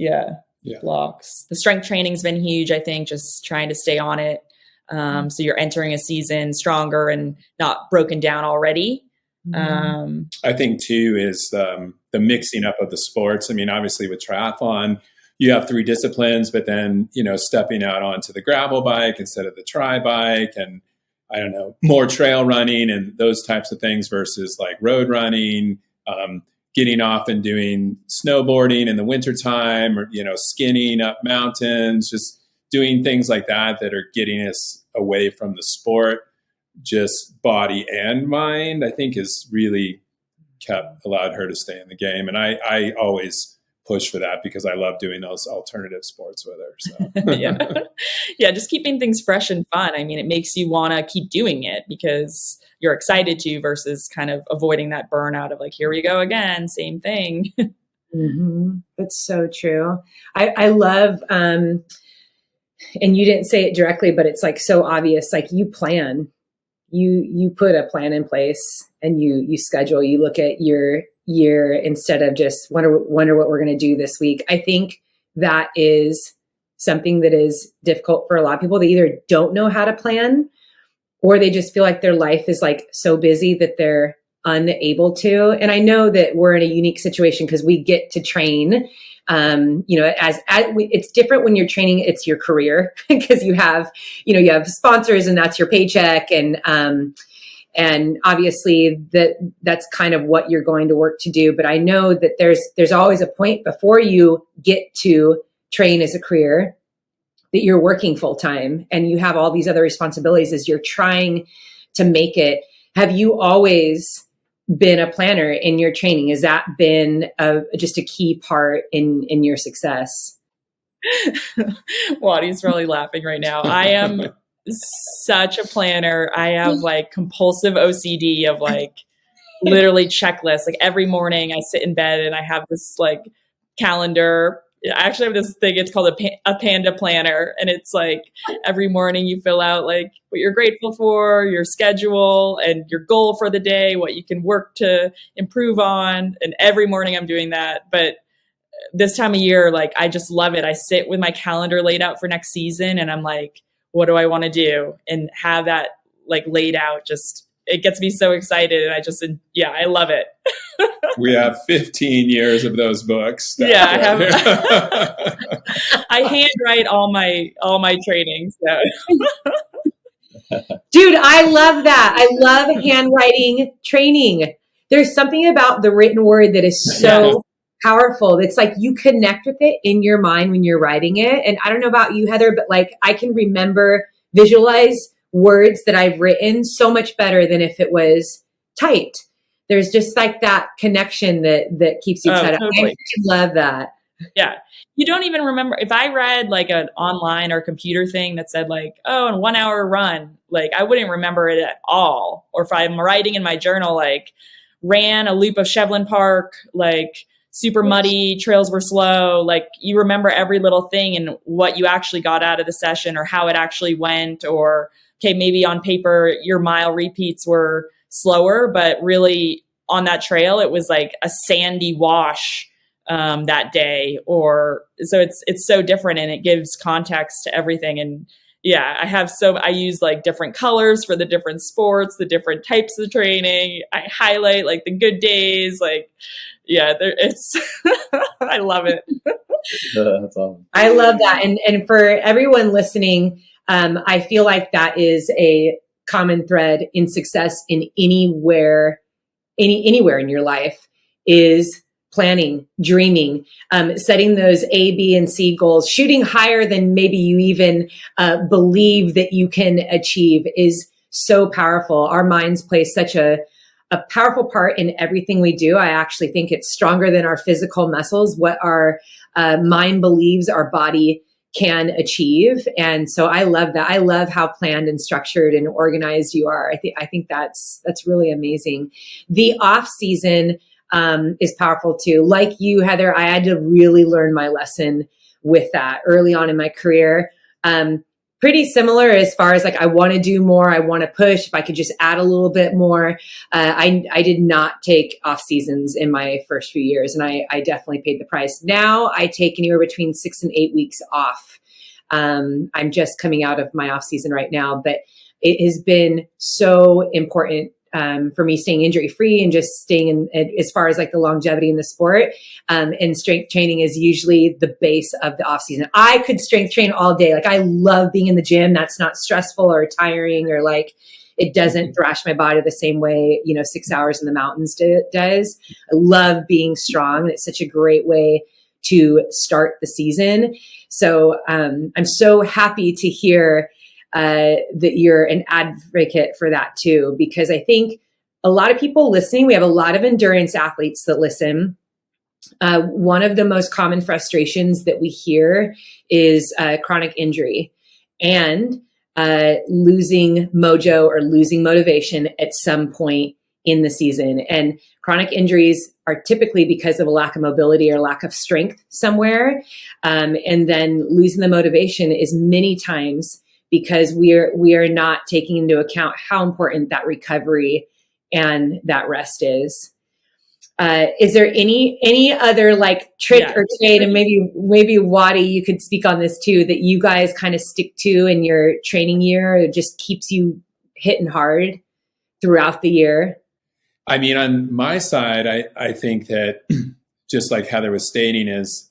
blocks. The strength training's been huge, I think, just trying to stay on it. So you're entering a season stronger and not broken down already. I think too is the mixing up of the sports. I mean, obviously with triathlon, you have 3 disciplines, but then, stepping out onto the gravel bike instead of the tri bike and, I don't know, more trail running and those types of things versus like road running, getting off and doing snowboarding in the wintertime, or, skinning up mountains, just doing things like that are getting us away from the sport, just body and mind, I think is really allowed her to stay in the game. And I always push for that because I love doing those alternative sports with her. So. Yeah. Just keeping things fresh and fun. I mean, it makes you want to keep doing it because you're excited to, versus kind of avoiding that burnout of like, here we go again, same thing. Mm-hmm. That's so true. I love, and you didn't say it directly, but it's like so obvious. Like you plan, you put a plan in place, and you schedule, you look at your year instead of just wonder what we're going to do this week. I think that is something that is difficult for a lot of people. They either don't know how to plan, or they just feel like their life is like so busy that they're unable to. And I know that we're in a unique situation because we get to train. It's different when you're training, it's your career because you have sponsors and that's your paycheck. And obviously that's kind of what you're going to work to do. But I know that there's always a point before you get to train as a career that you're working full time and you have all these other responsibilities as you're trying to make it. Have you always been a planner in your training? Has that been just a key part in your success? Wattie's probably laughing right now. I am such a planner. I have like compulsive OCD of like literally checklists. Like every morning I sit in bed and I have this like calendar. I actually have this thing, it's called a panda planner. And it's like every morning you fill out like what you're grateful for, your schedule and your goal for the day, what you can work to improve on. And every morning I'm doing that. But this time of year, like, I just love it. I sit with my calendar laid out for next season and I'm like, what do I want to do? And have that like laid out, just, it gets me so excited. And I love it. We have 15 years of those books. Yeah, I have. I handwrite all my trainings. So. Dude, I love that. I love handwriting training. There's something about the written word that is so powerful. It's like you connect with it in your mind when you're writing it. And I don't know about you, Heather, but like I can visualize words that I've written so much better than if it was typed. There's just like that connection that keeps you excited. Totally. I love that. Yeah. You don't even remember if I read like an online or computer thing that said like, oh, in 1 hour run, like I wouldn't remember it at all. Or if I'm writing in my journal, like ran a loop of Shevlin Park, like super muddy, trails were slow. Like you remember every little thing and what you actually got out of the session or how it actually went. Or, okay, maybe on paper, your mile repeats were slower, but really on that trail, it was like a sandy wash that day. Or so it's so different and it gives context to everything. And yeah, I use like different colors for the different sports, the different types of training. I highlight like the good days, like, yeah, it's, I love it. That's awesome. I love that. And for everyone listening, I feel like that is a common thread in success in anywhere in your life is planning, dreaming, setting those A, B, and C goals, shooting higher than maybe you even believe that you can achieve is so powerful. Our minds play such a powerful part in everything we do. I actually think it's stronger than our physical muscles, what our mind believes our body can achieve. And so I love that. I love how planned and structured and organized you are. I think that's really amazing. The off season is powerful too. Like you, Heather, I had to really learn my lesson with that early on in my career. Pretty similar as far as like, I want to do more. I want to push. If I could just add a little bit more. I did not take off seasons in my first few years, and I definitely paid the price. Now I take anywhere between 6 and 8 weeks off. I'm just coming out of my off season right now, but it has been so important for me, staying injury free and just staying in as far as like the longevity in the sport. And strength training is usually the base of the off season. I could strength train all day. Like I love being in the gym. That's not stressful or tiring or like, it doesn't thrash my body the same way, 6 hours in the mountains does. I love being strong. It's such a great way to start the season. So I'm so happy to hear that you're an advocate for that too, because I think a lot of people listening, we have a lot of endurance athletes that listen. One of the most common frustrations that we hear is chronic injury and losing mojo or losing motivation at some point in the season. And chronic injuries are typically because of a lack of mobility or lack of strength somewhere. And then losing the motivation is many times because we are not taking into account how important that recovery and that rest is. Is there any other like trick or trade, and maybe Wattie, you could speak on this too, that you guys kind of stick to in your training year, or it just keeps you hitting hard throughout the year? I mean, on my side, I think that just like Heather was stating, is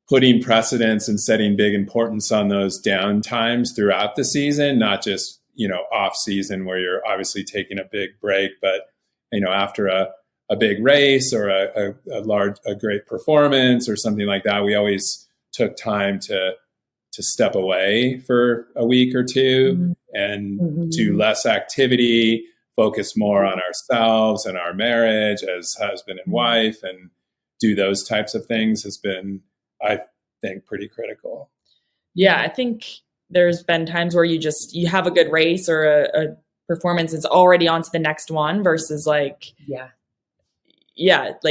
putting precedence and setting big importance on those down times throughout the season, not just, off season where you're obviously taking a big break, but, after a big race or a great performance or something like that, we always took time to step away for a week or two and do less activity, focus more on ourselves and our marriage as husband and wife, and do those types of things has been, I think, pretty critical. Yeah, I think there's been times where you have a good race or a performance is already on to the next one versus like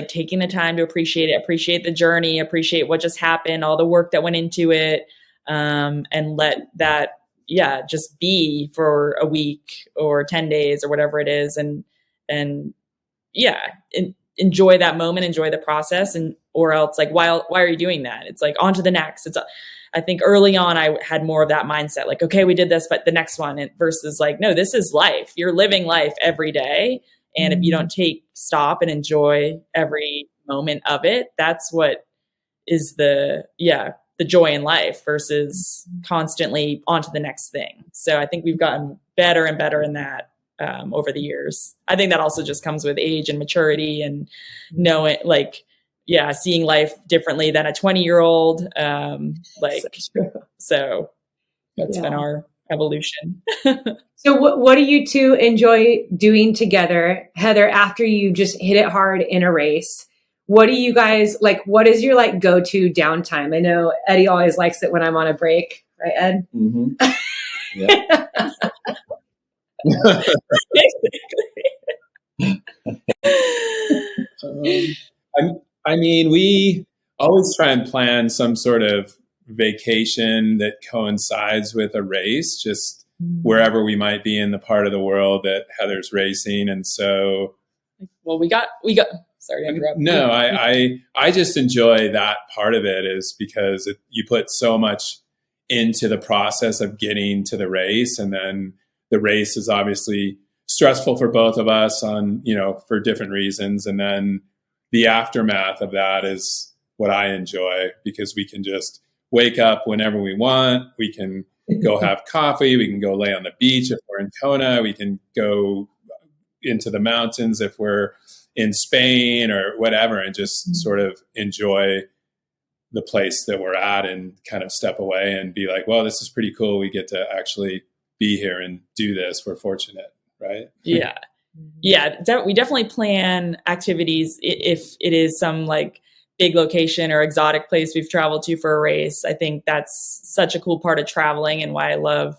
taking the time to appreciate it, appreciate the journey, appreciate what just happened, all the work that went into it, and let that just be for a week or 10 days or whatever it is, and enjoy that moment, enjoy the process, and or else like why are you doing that? It's like on to the next. I think early on I had more of that mindset, like, okay, we did this, but the next one, versus like, no, this is life. You're living life every day. And if you don't stop and enjoy every moment of it, that's what is the joy in life versus constantly on to the next thing. So I think we've gotten better and better in that over the years. I think that also just comes with age and maturity and knowing, like, seeing life differently than a 20-year-old. So that's been our evolution. So what do you two enjoy doing together, Heather, after you just hit it hard in a race? What do you guys like? What is your like go-to downtime? I know Eddie always likes it when I'm on a break, right, Ed? Mm-hmm. Yeah. I mean, we always try and plan some sort of vacation that coincides with a race, just wherever we might be in the part of the world that Heather's racing. And so, well, we got, sorry to interrupt. No, I just enjoy that part of it, is because you put so much into the process of getting to the race. And then the race is obviously stressful for both of us for different reasons. And then the aftermath of that is what I enjoy, because we can just wake up whenever we want. We can go have coffee. We can go lay on the beach if we're in Kona. We can go into the mountains if we're in Spain or whatever, and just sort of enjoy the place that we're at and kind of step away and be like, well, this is pretty cool. We get to actually be here and do this. We're fortunate, right? Yeah. We definitely plan activities if it is some like big location or exotic place we've traveled to for a race. I think that's such a cool part of traveling, and why I love,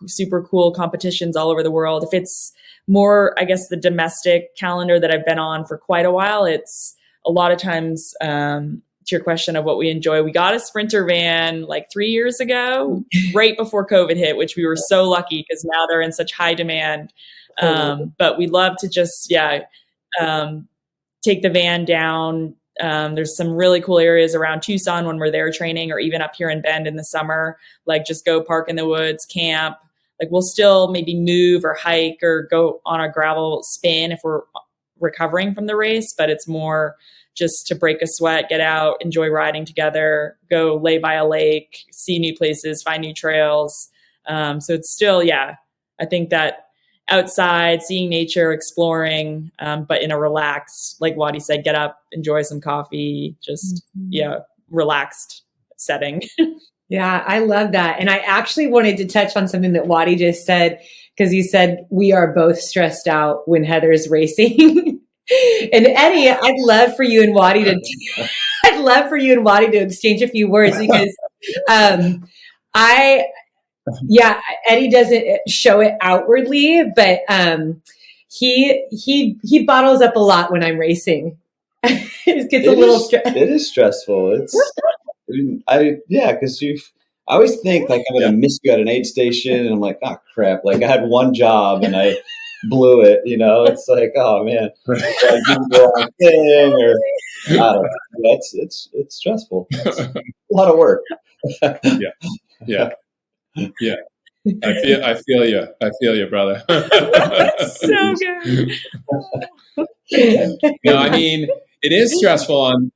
super cool competitions all over the world. If it's more, I guess, the domestic calendar that I've been on for quite a while, it's a lot of times, to your question of what we enjoy, we got a Sprinter van like 3 years ago, right before COVID hit, which we were so lucky because now they're in such high demand. But we love to just, take the van down. There's some really cool areas around Tucson when we're there training, or even up here in Bend in the summer, like just go park in the woods, camp. Like we'll still maybe move or hike or go on a gravel spin if we're recovering from the race, but it's more just to break a sweat, get out, enjoy riding together, go lay by a lake, see new places, find new trails. So it's still, I think that outside, seeing nature, exploring, but in a relaxed, like Wattie said, get up, enjoy some coffee, just, relaxed setting. Yeah, I love that. And I actually wanted to touch on something that Wattie just said, because he said, we are both stressed out when Heather's racing. And Eddie, I'd love for you and Wattie to exchange a few words, because Eddie doesn't show it outwardly, but he bottles up a lot when I'm racing. It gets a little stressful. It is stressful. Because I always think like I'm going to miss you at an aid station, and I'm like, oh crap! Like I had one job and I blew it. It's like, oh man, I did the wrong thing, or I don't know. It's stressful. It's a lot of work. Yeah. I feel you, brother. So good. No, I mean, it is stressful on,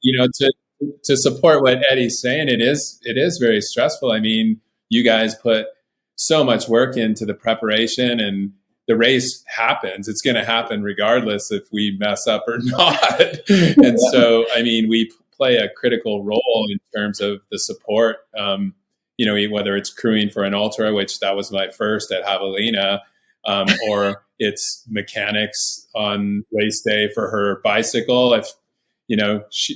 to support what Eddie's saying. It is very stressful. I mean, you guys put so much work into the preparation, and the race happens. It's going to happen regardless if we mess up or not. And so, I mean, we play a critical role in terms of the support, whether it's crewing for an ultra, which that was my first at Javelina, or it's mechanics on race day for her bicycle. If,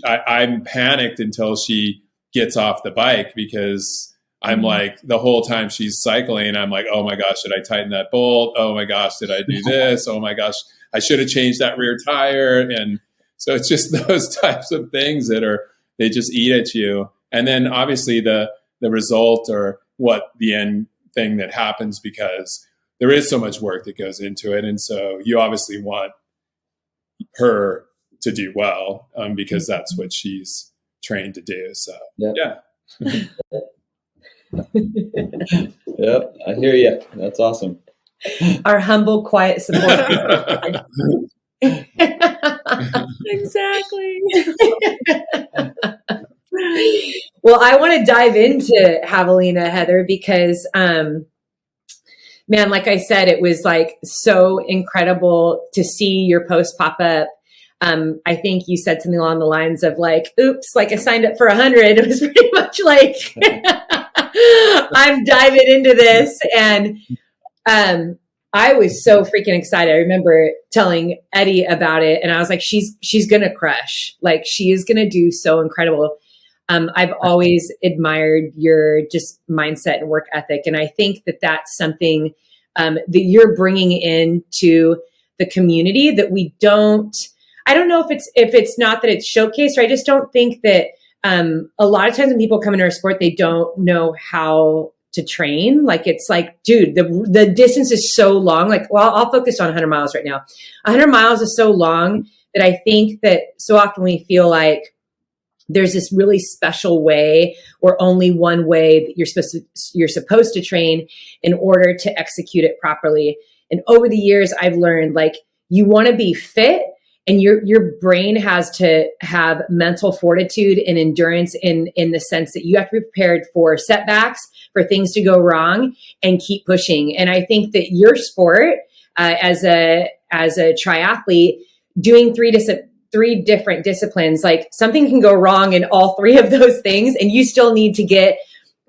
I'm panicked until she gets off the bike, because I'm like, the whole time she's cycling, I'm like, oh my gosh, did I tighten that bolt? Oh my gosh, did I do this? Oh my gosh, I should have changed that rear tire. And so it's just those types of things they just eat at you. And then obviously the result, or what the end thing that happens, because there is so much work that goes into it. And so you obviously want her to do well, because that's what she's trained to do. So, yeah. Yep, I hear you. That's awesome. Our humble, quiet support. Exactly. Well, I want to dive into Javelina, Heather, because, man, like I said, it was like so incredible to see your post pop up. I think you said something along the lines of like, oops, like I signed up for 100. It was pretty much like, I'm diving into this. And I was so freaking excited. I remember telling Eddie about it, and I was like, she's going to crush. Like, she is going to do so incredible. I've always admired your just mindset and work ethic. And I think that that's something that you're bringing into the community that we don't, I don't know if it's not that it's showcased, or I just don't think that a lot of times when people come into our sport, they don't know how to train. Like, it's like, dude, the distance is so long. Like, well, I'll focus on 100 miles right now. 100 miles is so long that I think that so often we feel like there's this really special way, or only one way that you're supposed to train in order to execute it properly. And over the years, I've learned, like, you want to be fit, and your brain has to have mental fortitude and endurance in the sense that you have to be prepared for setbacks, for things to go wrong, and keep pushing. And I think that your sport, as a triathlete, doing three different disciplines, like, something can go wrong in all three of those things, and you still need to get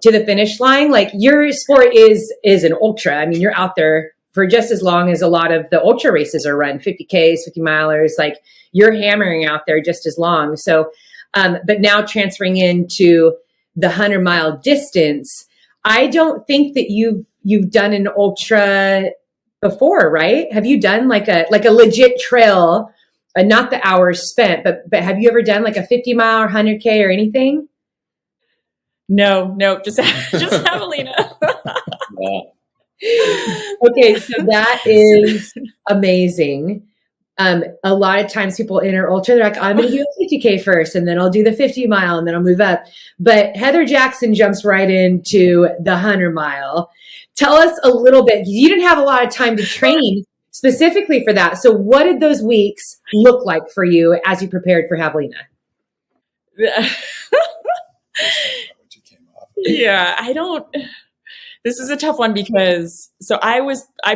to the finish line. Like, your sport is an ultra. I mean, you're out there for just as long as a lot of the ultra races are run, 50Ks, 50 milers, like, you're hammering out there just as long. So, but now transferring into the 100-mile distance, I don't think that you've done an ultra before, right? Have you done like a legit trail, not the hours spent, but have you ever done like a 50 mile or 100K or anything? No, just Javelina. Yeah. Okay, so that is amazing. a lot of times people enter ultra, they're like, I'm going to do a 50K first, and then I'll do the 50 mile, and then I'll move up. But Heather Jackson jumps right into the 100 mile. Tell us a little bit, because you didn't have a lot of time to train specifically for that. So what did those weeks look like for you as you prepared for Javelina? Yeah, this is a tough one because, I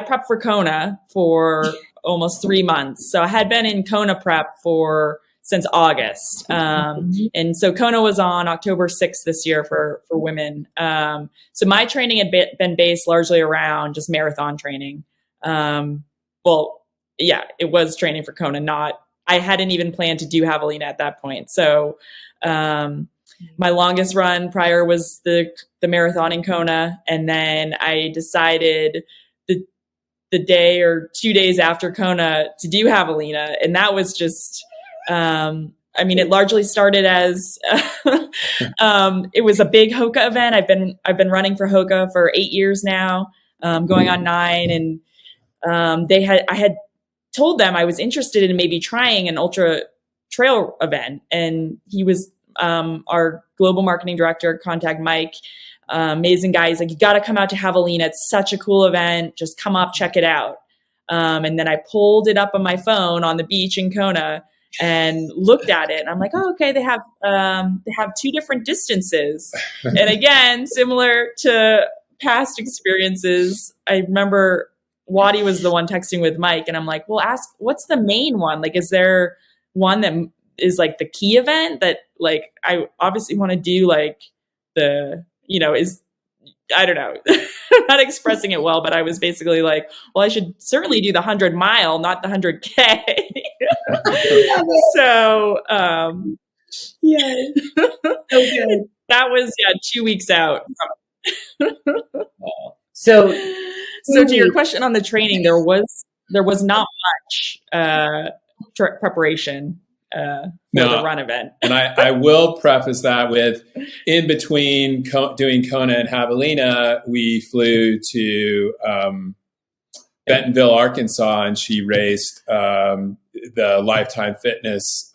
prepped for Kona for almost 3 months. So I had been in Kona prep since August. And so Kona was on October 6th this year for women. So my training had been based largely around just marathon training. It was training for Kona, I hadn't even planned to do Javelina at that point. So, my longest run prior was the marathon in Kona. And then I decided the day or 2 days after Kona to do Javelina. And that was just, it largely started as, it was a big Hoka event. I've been running for Hoka for 8 years now, going on 9. And, I had told them I was interested in maybe trying an ultra trail event. And he was, our global marketing director, contact Mike, amazing guy. He's like, you got to come out to Javelina. It's such a cool event. Just come up, check it out. And then I pulled it up on my phone on the beach in Kona and looked at it. And I'm like, oh, okay. They have 2 different distances. And again, similar to past experiences, I remember Wattie was the one texting with Mike. And I'm like, well, ask, what's the main one? Like, is there one that is like the key event that like, I obviously want to do like I don't know, I'm not expressing it well, but I was basically like, well, I should certainly do the 100 mile, not the 100K. So, yeah, okay. That was 2 weeks out. So to your question on the training, there was not much preparation for the run event. And I will preface that with, in between doing Kona and Javelina, we flew to Bentonville, Arkansas, and she raced the Lifetime Fitness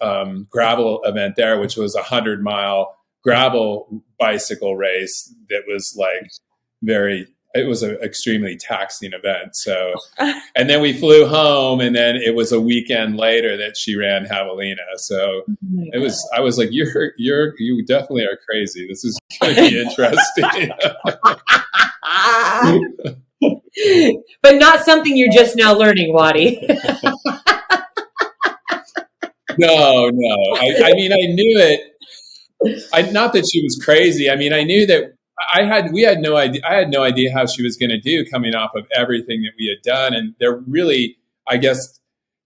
gravel event there, which was a 100-mile gravel bicycle race that was like it was an extremely taxing event. So, and then we flew home, and then it was a weekend later that she ran Javelina. So I was like, you definitely are crazy. This is going to be interesting. But not something you're just now learning, Wattie. No. I mean, I knew it. Not that she was crazy. I mean, I knew that we had no idea. I had no idea how she was going to do coming off of everything that we had done. And there really, I guess,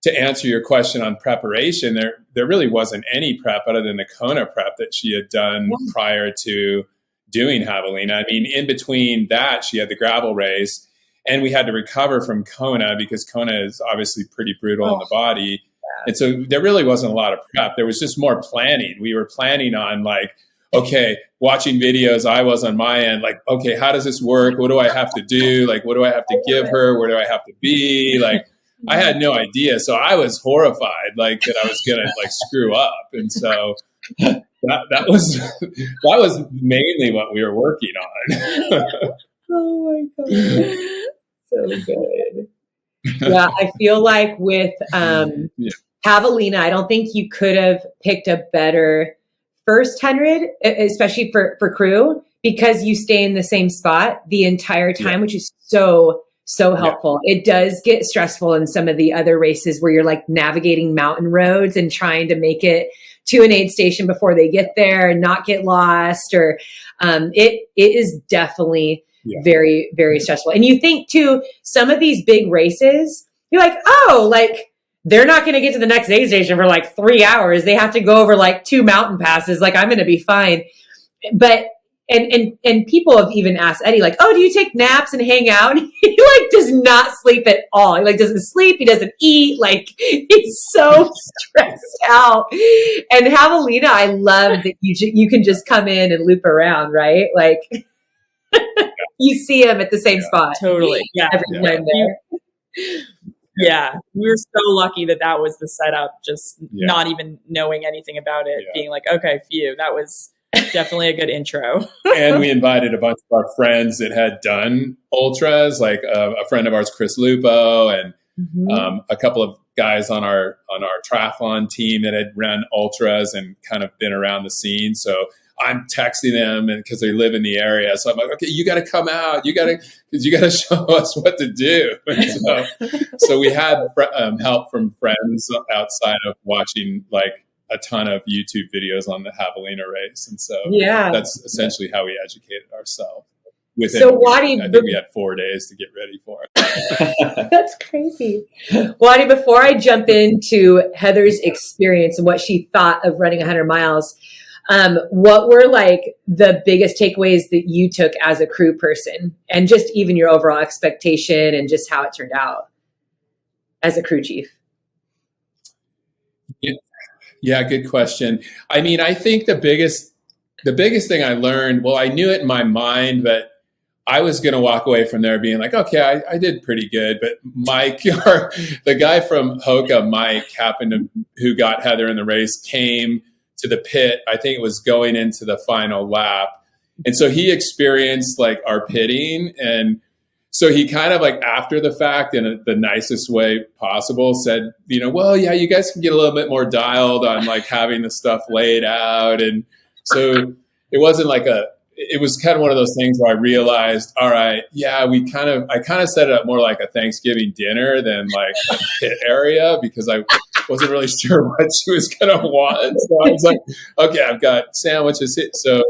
to answer your question on preparation, there really wasn't any prep other than the Kona prep that she had done prior to doing Javelina. I mean, in between that, she had the gravel race, and we had to recover from Kona because Kona is obviously pretty brutal on the body. And so there really wasn't a lot of prep. There was just more planning. We were planning on like, okay, watching videos, I was on my end, like, okay, how does this work? What do I have to do? Like, what do I have to give her? Where do I have to be? Like, I had no idea. So I was horrified, like, that I was going to like screw up. And so that was mainly what we were working on. Oh my God. So good. Yeah, I feel like with Javelina, I don't think you could have picked a better first 100, especially for crew, because you stay in the same spot the entire time, which is so helpful. It does get stressful in some of the other races where you're like navigating mountain roads and trying to make it to an aid station before they get there and not get lost, or it is definitely very, very stressful. And you think too, some of these big races, you're like, oh, like they're not going to get to the next aid station for like 3 hours. They have to go over like 2 mountain passes. Like, I'm going to be fine. But, and people have even asked Eddie, like, oh, do you take naps and hang out? He like does not sleep at all. He like doesn't sleep. He doesn't eat. Like, he's so stressed out. And Javelina, I love that you can just come in and loop around, right? Like you see him at the same spot. Totally. Yeah. Every time there. Yeah, we were so lucky that was the setup, just not even knowing anything about it, being like, okay, phew, that was definitely a good intro. And we invited a bunch of our friends that had done ultras, like a friend of ours, Chris Lupo, and a couple of guys on our triathlon team that had run ultras and kind of been around the scene. So I'm texting them, and because they live in the area, so I'm like, okay, you got to come out, because you got to show us what to do. So we had help from friends outside of watching like a ton of YouTube videos on the Javelina race, and so that's essentially how we educated ourselves. Wattie, I think we had 4 days to get ready for it. That's crazy. Wattie, before I jump into Heather's experience and what she thought of running 100 miles, what were like the biggest takeaways that you took as a crew person, and just even your overall expectation and just how it turned out as a crew chief? Yeah, good question. I mean, I think the biggest thing I learned, well, I knew it in my mind, but I was going to walk away from there being like, okay, I did pretty good. But Mike, the guy from Hoka, Mike, who got Heather in the race, came to the pit. I think it was going into the final lap. And so he experienced like our pitting. And so he kind of like after the fact, in the nicest way possible, said, well, yeah, you guys can get a little bit more dialed on like having the stuff laid out. And so it wasn't like it was kind of one of those things where I realized, all right, yeah, I kind of set it up more like a Thanksgiving dinner than like a pit area, because I wasn't really sure what she was going to want. So I was like, okay, I've got sandwiches. So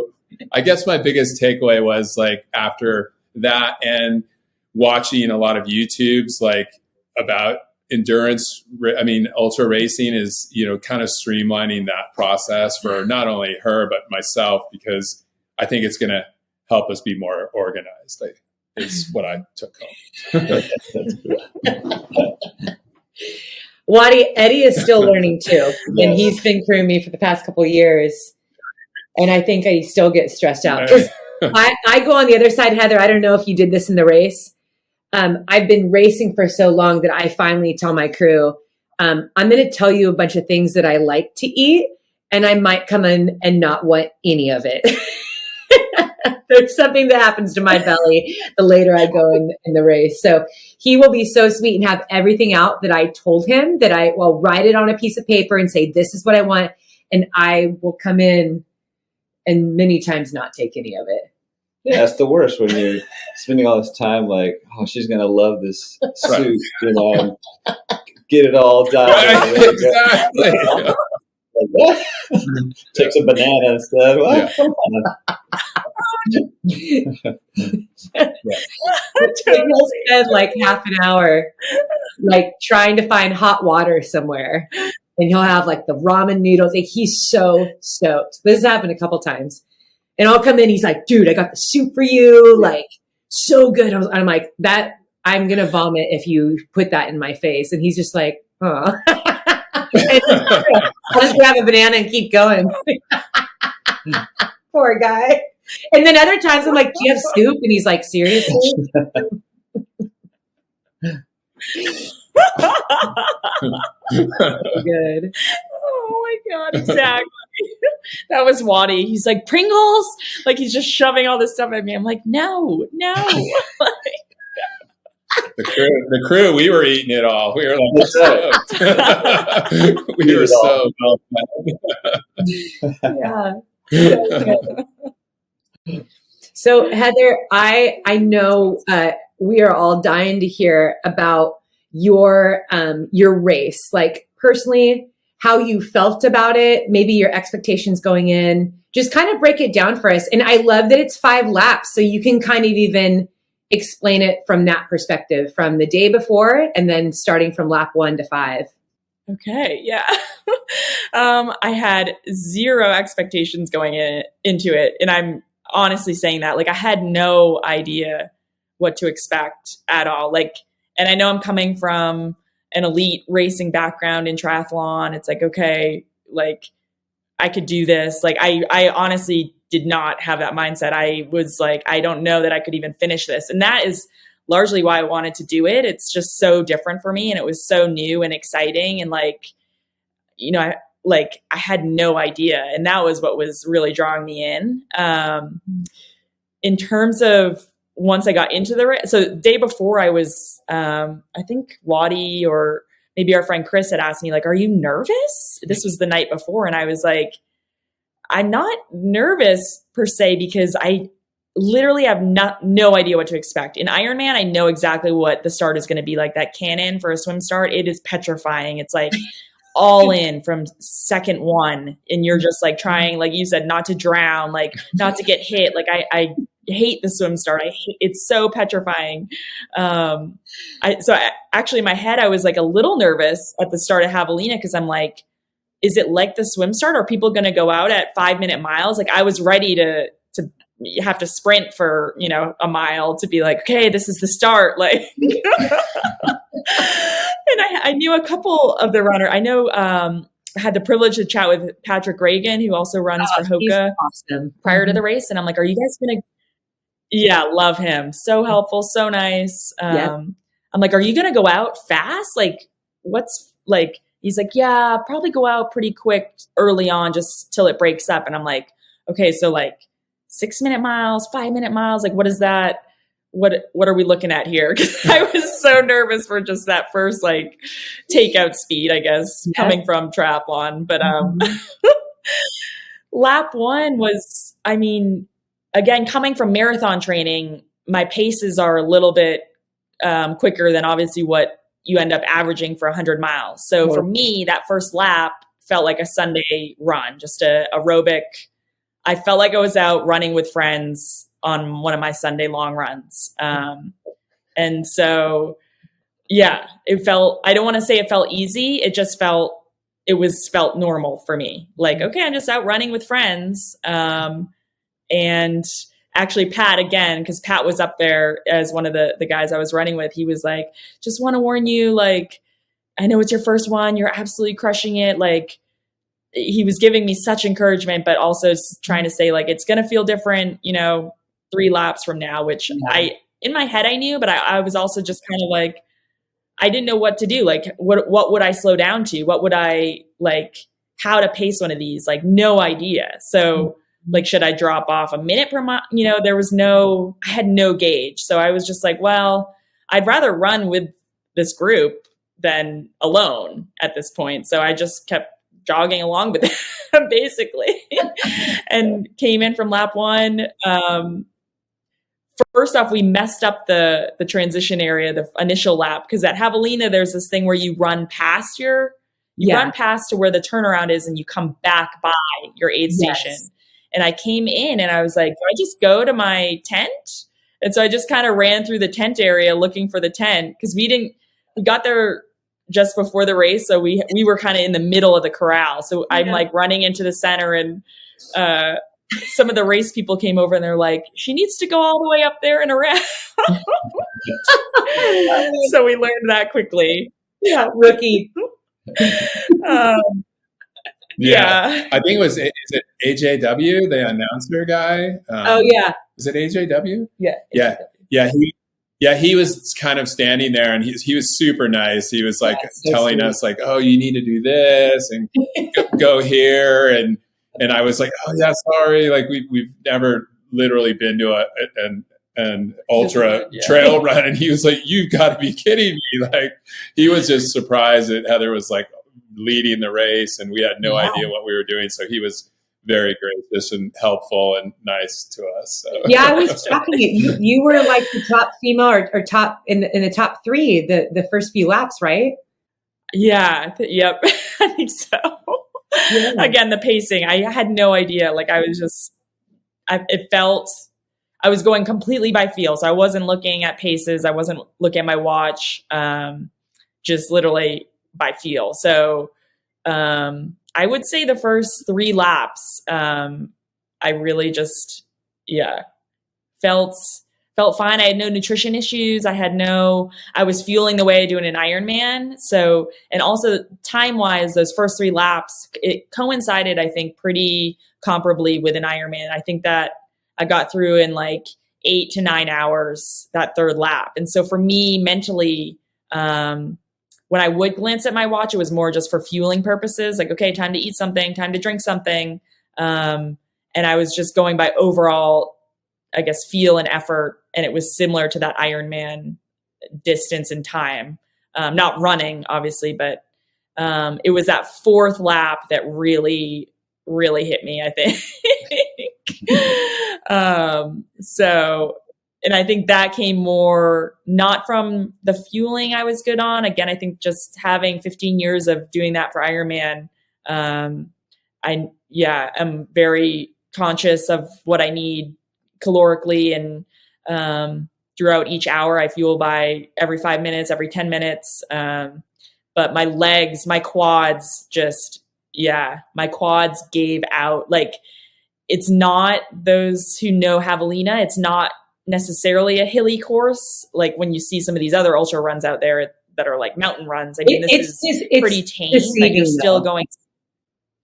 I guess my biggest takeaway was like after that and watching a lot of YouTubes like about endurance. I mean, ultra racing is, kind of streamlining that process for not only her, but myself, because I think it's going to help us be more organized, is what I took home. Wattie, Eddie is still learning too. And he's been crewing me for the past couple of years. And I think I still get stressed out. Because I go on the other side, Heather. I don't know if you did this in the race. I've been racing for so long that I finally tell my crew, I'm going to tell you a bunch of things that I like to eat, and I might come in and not want any of it. There's something that happens to my belly the later I go in the race. So he will be so sweet and have everything out that I told him that I will write it on a piece of paper and say, this is what I want. And I will come in and many times not take any of it. That's the worst, when you're spending all this time like, oh, she's going to love this soup, and get it all done. Right, exactly. Like, take some banana instead. Well, come on. He'll spend like half an hour like trying to find hot water somewhere, and he'll have like the ramen noodles. Like, he's so stoked. This has happened a couple times. And I'll come in, he's like, dude, I got the soup for you. Like, so good. I'm like, that I'm going to vomit if you put that in my face. And he's just like, huh. I'll just grab a banana and keep going. Poor guy. And then other times I'm like, do you have soup? And he's like, seriously? Good. Oh my God, exactly. That was Wattie. He's like, Pringles? Like, he's just shoving all this stuff at me. I'm like, no. The crew, we were eating it all. We were like, stoked. We were so yeah. So Heather, I know we are all dying to hear about your race, like personally, how you felt about it, maybe your expectations going in. Just kind of break it down for us. And I love that it's 5 laps, so you can kind of even explain it from that perspective, from the day before and then starting from lap 1 to 5. Okay, yeah. I had 0 expectations going into it. And I'm honestly saying that. Like, I had no idea what to expect at all. Like, and I know I'm coming from an elite racing background in triathlon. It's like, okay, like, I could do this. Like, I honestly did not have that mindset. I was like, I don't know that I could even finish this. And that is largely why I wanted to do it. It's just so different for me, and it was so new and exciting, and like, you know, I had no idea, and that was what was really drawing me in terms of once I got into the race. So the day before I was, I think Wattie or maybe our friend Chris had asked me, like, are you nervous? This was the night before. And I was like, I'm not nervous per se, because I literally have no idea what to expect. In Ironman, I know exactly what the start is going to be like. That cannon for a swim start, it is petrifying. It's like all in from second one. And you're just like trying, like you said, not to drown, like not to get hit. Like I hate the swim start. It's so petrifying. Actually in my head, I was like a little nervous at the start of Javelina, because I'm like, is it like the swim start? Are people going to go out at 5-minute miles? Like I was ready to have to sprint for, you know, a mile to be like, okay, this is the start. Like, and I knew a couple of the runner. I know, I had the privilege to chat with Patrick Reagan, who also runs for Hoka awesome. prior to the race. And I'm like, are you guys going to, yeah, love him. So helpful. So nice. I'm like, are you going to go out fast? Like what's like, he's like, yeah, probably go out pretty quick early on, just till it breaks up. And I'm like, okay, so like 6-minute miles, 5-minute miles, like what is that? What are we looking at here? Because I was so nervous for just that first like takeout speed, I guess, coming from triathlon. But lap one was, I mean, again, coming from marathon training, my paces are a little bit quicker than obviously what you end up averaging for 100 miles. So for me, that first lap felt like a Sunday run, just a aerobic. I felt like I was out running with friends on one of my Sunday long runs. And so, yeah, it felt, I don't want to say it felt easy. It just felt normal for me. Like, okay, I'm just out running with friends. And actually Pat, again, because Pat was up there as one of the guys I was running with, he was like, just want to warn you, like, I know it's your first one. You're absolutely crushing it. Like, he was giving me such encouragement, but also trying to say, like, it's going to feel different, you know, 3 laps from now, which in my head I knew, but I was also just kind of like, I didn't know what to do. Like, what would I slow down to? What would I like, how to pace one of these? Like, no idea. So like, should I drop off a minute per mile? You know, I had no gauge. So I was just like, well, I'd rather run with this group than alone at this point. So I just kept jogging along with them basically and came in from lap 1. First off, we messed up the transition area, the initial lap, because at Javelina, there's this thing where you run past run past to where the turnaround is and you come back by your aid station. And I came in and I was like, do I just go to my tent? And so I just kind of ran through the tent area looking for the tent, because we got there just before the race. So we were kind of in the middle of the corral. So I'm like running into the center, and some of the race people came over and they're like, she needs to go all the way up there and around. So we learned that quickly. Yeah, rookie. Yeah. I think is it AJW, the announcer guy? Is it AJW? Yeah. He was kind of standing there, and he was super nice. He was like telling us like, oh, you need to do this and go here. And I was like, oh yeah, sorry. Like we've never literally been to an ultra trail run. And he was like, you've got to be kidding me. Like he was just surprised that Heather was like leading the race, and we had no idea what we were doing. So he was very gracious and helpful and nice to us. So. Yeah, I was talking. You were like the top female or top in the top 3 the first few laps, right? Yeah. Yep. I think so. Yeah. Again, the pacing, I had no idea. Like I was I was going completely by feel. So I wasn't looking at paces. I wasn't looking at my watch. Just literally by feel. So, I would say the first 3 laps, I really just, felt fine. I had no nutrition issues. I was fueling the way I do in an Ironman. So, and also time wise, those first 3 laps, it coincided, I think, pretty comparably with an Ironman. I think that I got through in like 8 to 9 hours that third lap. And so for me mentally, when I would glance at my watch, it was more just for fueling purposes. Like, okay, time to eat something, time to drink something. And I was just going by overall, I guess, feel and effort. And it was similar to that Ironman distance and time. Not running, obviously, but it was that fourth lap that really, really hit me, I think. And I think that came more not from the fueling I was good on. Again, I think just having 15 years of doing that for Ironman, I'm very conscious of what I need calorically, and throughout each hour, I fuel by every 5 minutes, every 10 minutes. But my legs, my quads my quads gave out. Like, it's not, those who know Javelina, it's not necessarily a hilly course. Like when you see some of these other ultra runs out there that are like mountain runs. I mean, this is pretty tame, but you're still going.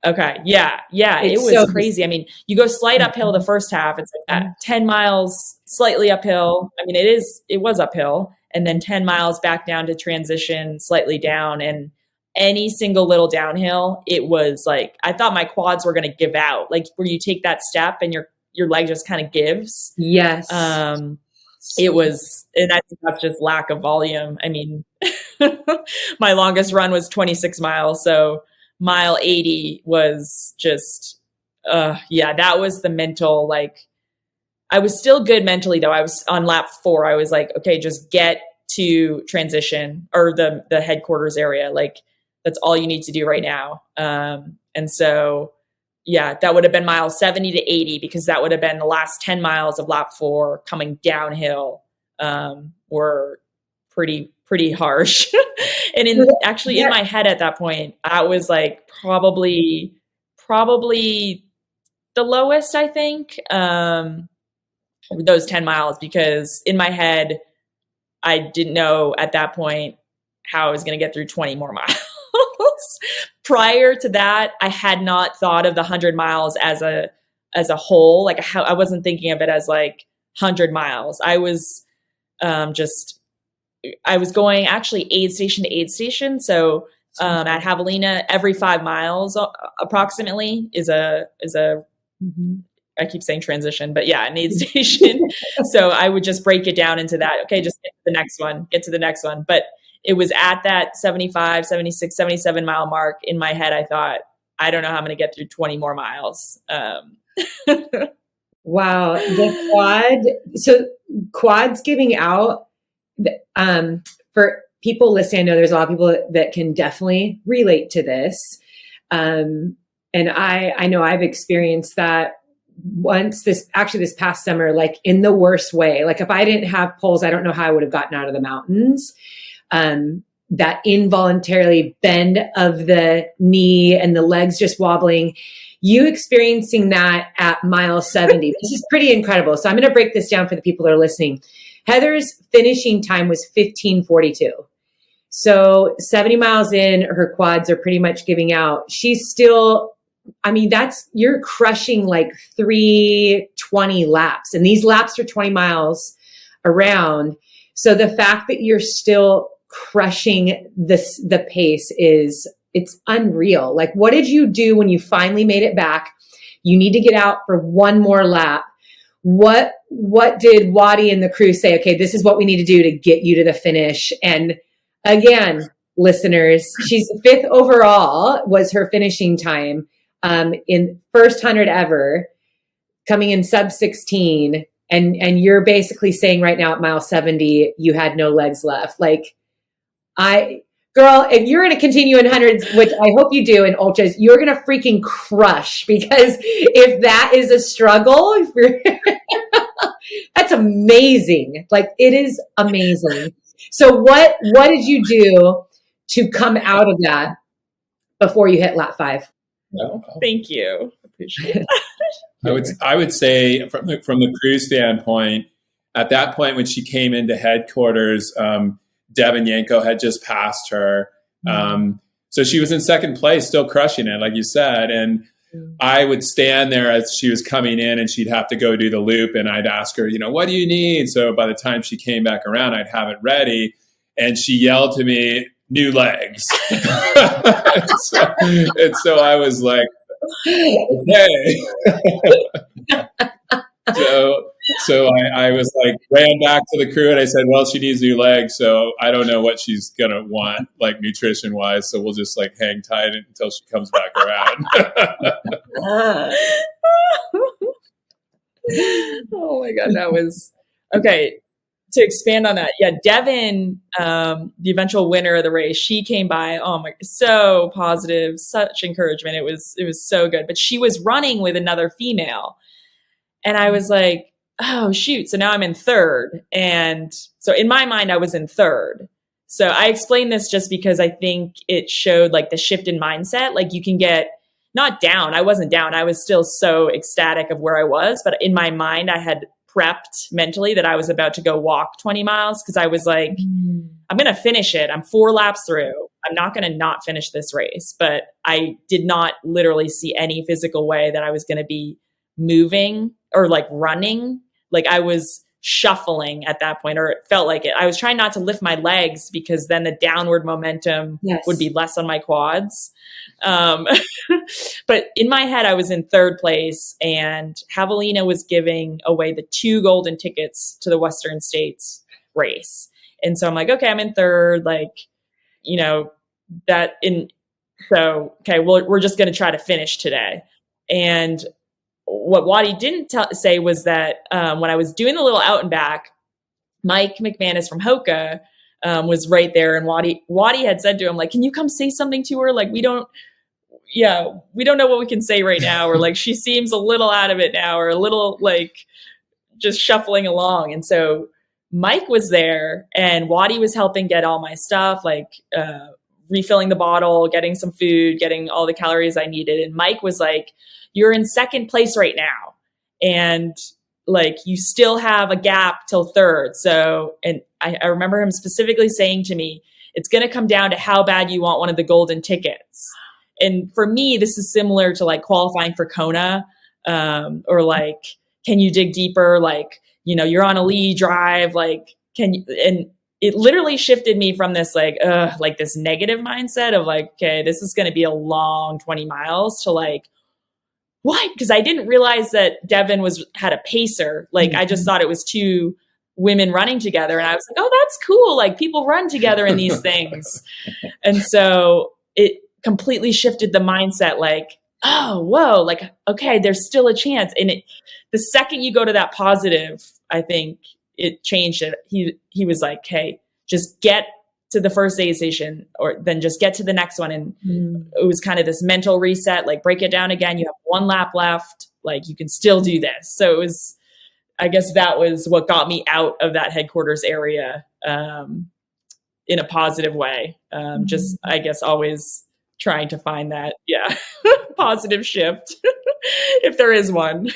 Okay. Yeah. It was so crazy. I mean, you go slight uphill the first half. It's like 10 miles slightly uphill. I mean, it was uphill, and then 10 miles back down to transition slightly down. And any single little downhill, it was like, I thought my quads were going to give out, like where you take that step and your leg just kind of gives. Yes. It was, and I think that's just lack of volume. I mean, my longest run was 26 miles. So mile 80 was just, that was the mental, like, I was still good mentally though. I was on lap 4. I was like, okay, just get to transition or the headquarters area. Like, that's all you need to do right now. And so, that would have been mile 70 to 80, because that would have been the last 10 miles of lap 4 coming downhill, were pretty harsh. And in my head at that point, I was like probably the lowest, I think, those 10 miles, because in my head, I didn't know at that point how I was going to get through 20 more miles. Prior to that, I had not thought of the 100 miles as a whole. Like, I wasn't thinking of it as like 100 miles. I was going actually aid station to aid station. So at Javelina, every 5 miles approximately is a I keep saying transition, but an aid station. So I would just break it down into that. Okay, just get to the next one. But it was at that 75, 76, 77 mile mark in my head. I thought, I don't know how I'm going to get through 20 more miles. Wow. The quad. So quads giving out, for people listening, I know there's a lot of people that can definitely relate to this. And I know I've experienced that once this past summer, like in the worst way. Like, if I didn't have poles, I don't know how I would have gotten out of the mountains. That involuntarily bend of the knee and the legs just wobbling, you experiencing that at mile 70. This is pretty incredible. So I'm going to break this down for the people that are listening. Heather's finishing time was 15:42. So 70 miles in, her quads are pretty much giving out. She's still, I mean, you're crushing like 320 laps, and these laps are 20 miles around. So the fact that you're still crushing the pace it's unreal. Like, what did you do when you finally made it back? You need to get out for one more lap. What did Wattie and the crew say? Okay, this is what we need to do to get you to the finish. And again, listeners, she's 5th overall was her finishing time, in first 100 ever, coming in sub 16. And you're basically saying right now at mile 70, you had no legs left. Like, girl, if you're going to continue in hundreds, which I hope you do in ultras, you're going to freaking crush, because if that is a struggle, that's amazing. Like, it is amazing. So what did you do to come out of that before you hit lap 5? No. Thank you. Appreciate it. I would say from the crew standpoint, at that point when she came into headquarters, Devin Yanko had just passed her. So she was in second place, still crushing it, like you said. And I would stand there as she was coming in and she'd have to go do the loop, and I'd ask her, what do you need? So by the time she came back around, I'd have it ready, and she yelled to me, "New legs." and so I was like, okay. So I was like, ran back to the crew and I said, well, she needs new legs. So I don't know what she's going to want, like nutrition wise. So we'll just like hang tight until she comes back around. Oh my God. That was okay. To expand on that. Yeah. Devin, the eventual winner of the race, she came by. Oh my, so positive, such encouragement. It was so good, but she was running with another female. And I was like, oh, shoot. So now I'm in third. And so in my mind, I was in third. So I explained this just because I think it showed like the shift in mindset. Like you can get not down. I wasn't down. I was still so ecstatic of where I was. But in my mind, I had prepped mentally that I was about to go walk 20 miles because I was like, I'm going to finish it. I'm 4 laps through. I'm not going to not finish this race. But I did not literally see any physical way that I was going to be moving or like running. Like I was shuffling at that point, or it felt like it. I was trying not to lift my legs because then the downward momentum would be less on my quads. But in my head, I was in third place, and Javelina was giving away the 2 golden tickets to the Western States race. And so I'm like, okay, I'm in third, like, we're just going to try to finish today. And what Wattie didn't say was that when I was doing the little out and back, Mike McManus from Hoka was right there. And Wattie had said to him, like, can you come say something to her? Like, we don't know what we can say right now. Or like, she seems a little out of it now, or a little like just shuffling along. And so Mike was there, and Wattie was helping get all my stuff, like refilling the bottle, getting some food, getting all the calories I needed. And Mike was like, you're in second place right now. And like, you still have a gap till third. So, and I remember him specifically saying to me, it's going to come down to how bad you want one of the golden tickets. And for me, this is similar to like qualifying for Kona, or like, can you dig deeper? Like, you're on a lead drive, like, and it literally shifted me from this, like this negative mindset of like, okay, this is going to be a long 20 miles to like, what? Because I didn't realize that Devin had a pacer. Like, I just thought it was 2 women running together. And I was like, oh, that's cool. Like, people run together in these things. And so it completely shifted the mindset. Like, oh, whoa, like, okay, there's still a chance. And the second you go to that positive, I think it changed it. He was like, hey, just get to the first aid station, or then just get to the next one. And it was kind of this mental reset, like break it down again. You have 1 lap left. Like, you can still do this. So it was, I guess that was what got me out of that headquarters area in a positive way. Just, I guess, always trying to find that, positive shift, if there is one.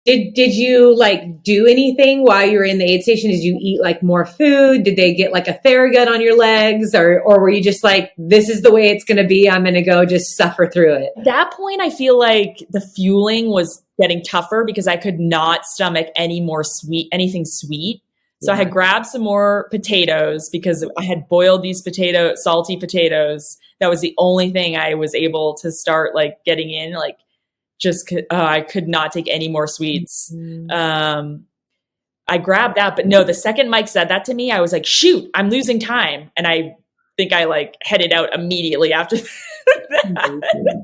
Did you like do anything while you were in the aid station? Did you eat like more food? Did they get like a Theragun on your legs, or were you just like, this is the way it's going to be, I'm going to go just suffer through it? At that point, I feel like the fueling was getting tougher because I could not stomach anything sweet. So I had grabbed some more potatoes because I had boiled these salty potatoes. That was the only thing I was able to start like getting in, like, I could not take any more sweets. I grabbed that, but no, the second Mike said that to me, I was like, shoot, I'm losing time. And I think I like headed out immediately after that.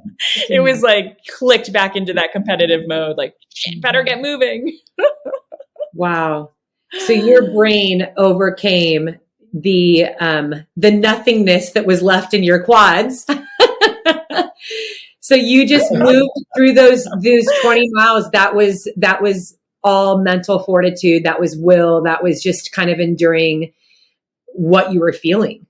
It was like clicked back into that competitive mode, like, shit, better get moving. Wow. So your brain overcame the nothingness that was left in your quads. So you just moved through those 20 miles. That was all mental fortitude. That was will. That was just kind of enduring what you were feeling.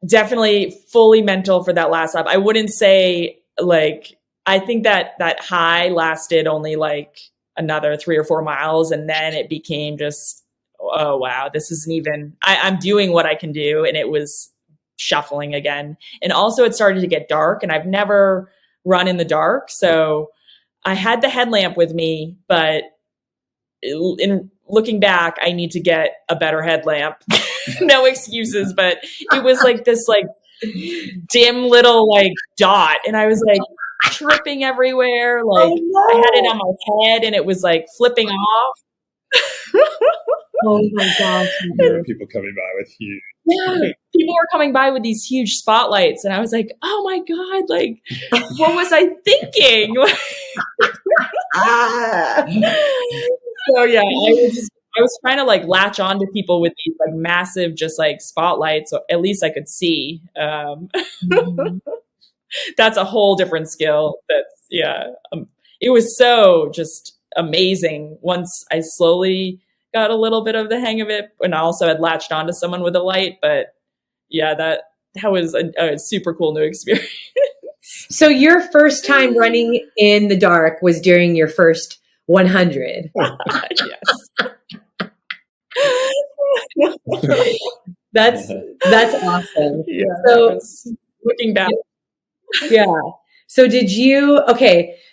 Definitely fully mental for that last lap. I wouldn't say like, I think that high lasted only like another 3 or 4 miles. And then it became just, oh, wow, this isn't even, I'm doing what I can do. And it was shuffling again. And also it started to get dark, and I've never run in the dark. So I had the headlamp with me, but in looking back, I need to get a better headlamp. No excuses, but it was like this like dim little like dot, and I was like tripping everywhere. Like I had it on my head and it was like flipping off. Oh my gosh. There were people coming by with huge. Yeah, people were coming by with these huge spotlights, and I was like, "Oh my god! Like, what was I thinking?" So yeah, I was trying to like latch on to people with these like massive, just like spotlights, so at least I could see. That's a whole different skill. It was so just amazing once I slowly got a little bit of the hang of it, and I also had latched onto someone with a light. But yeah, that was a super cool new experience. So your first time running in the dark was during your first 100. Yes. That's awesome. Yeah. So looking back. Yeah. So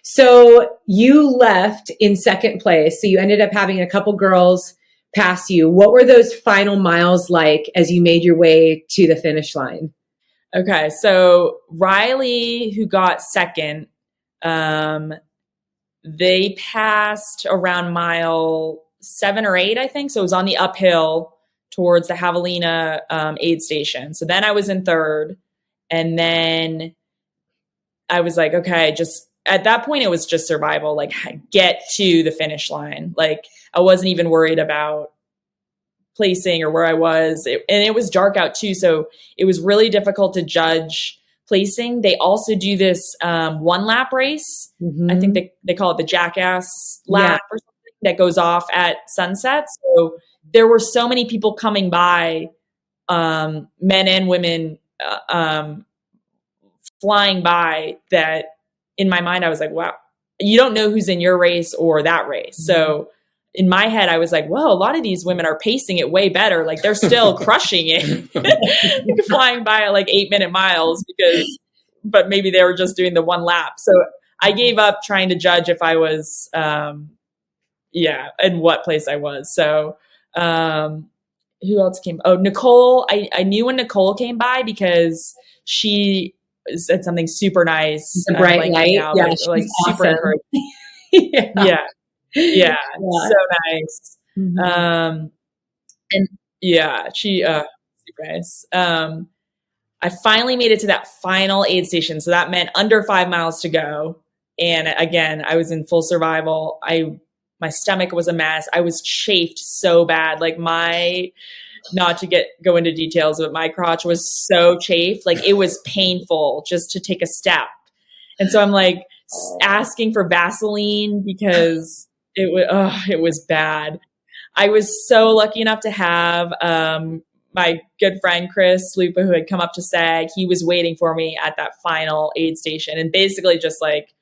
so you left in second place. So you ended up having a couple girls pass you. What were those final miles like as you made your way to the finish line? Okay. So Riley, who got second, they passed around mile 7 or 8, I think. So it was on the uphill towards the Javelina aid station. So then I was in third, and then I was like, okay, just at that point, it was just survival, like get to the finish line. Like I wasn't even worried about placing or where I was. And it was dark out too. So it was really difficult to judge placing. They also do this 1 lap race. Mm-hmm. I think they call it the Jackass lap or something that goes off at sunset. So there were so many people coming by, men and women, flying by, that in my mind, I was like, wow, you don't know who's in your race or that race. Mm-hmm. So in my head, I was like, whoa, a lot of these women are pacing it way better. Like they're still crushing it, flying by at like 8-minute miles but maybe they were just doing the 1 lap. So I gave up trying to judge if I was, in what place I was. So, who else came? Oh, Nicole. I knew when Nicole came by because she said something super nice. The bright light. Yeah, like super encouraging. Yeah. So nice. Mm-hmm. And yeah, she super nice. I finally made it to that final aid station. So that meant under 5 miles to go. And again, I was in full survival. My stomach was a mess. I was chafed so bad. Like not to go into details, but my crotch was so chafed. Like it was painful just to take a step. And so I'm like asking for Vaseline because it was bad. I was so lucky enough to have my good friend Chris Lupa, who had come up to SAG. He was waiting for me at that final aid station and basically just like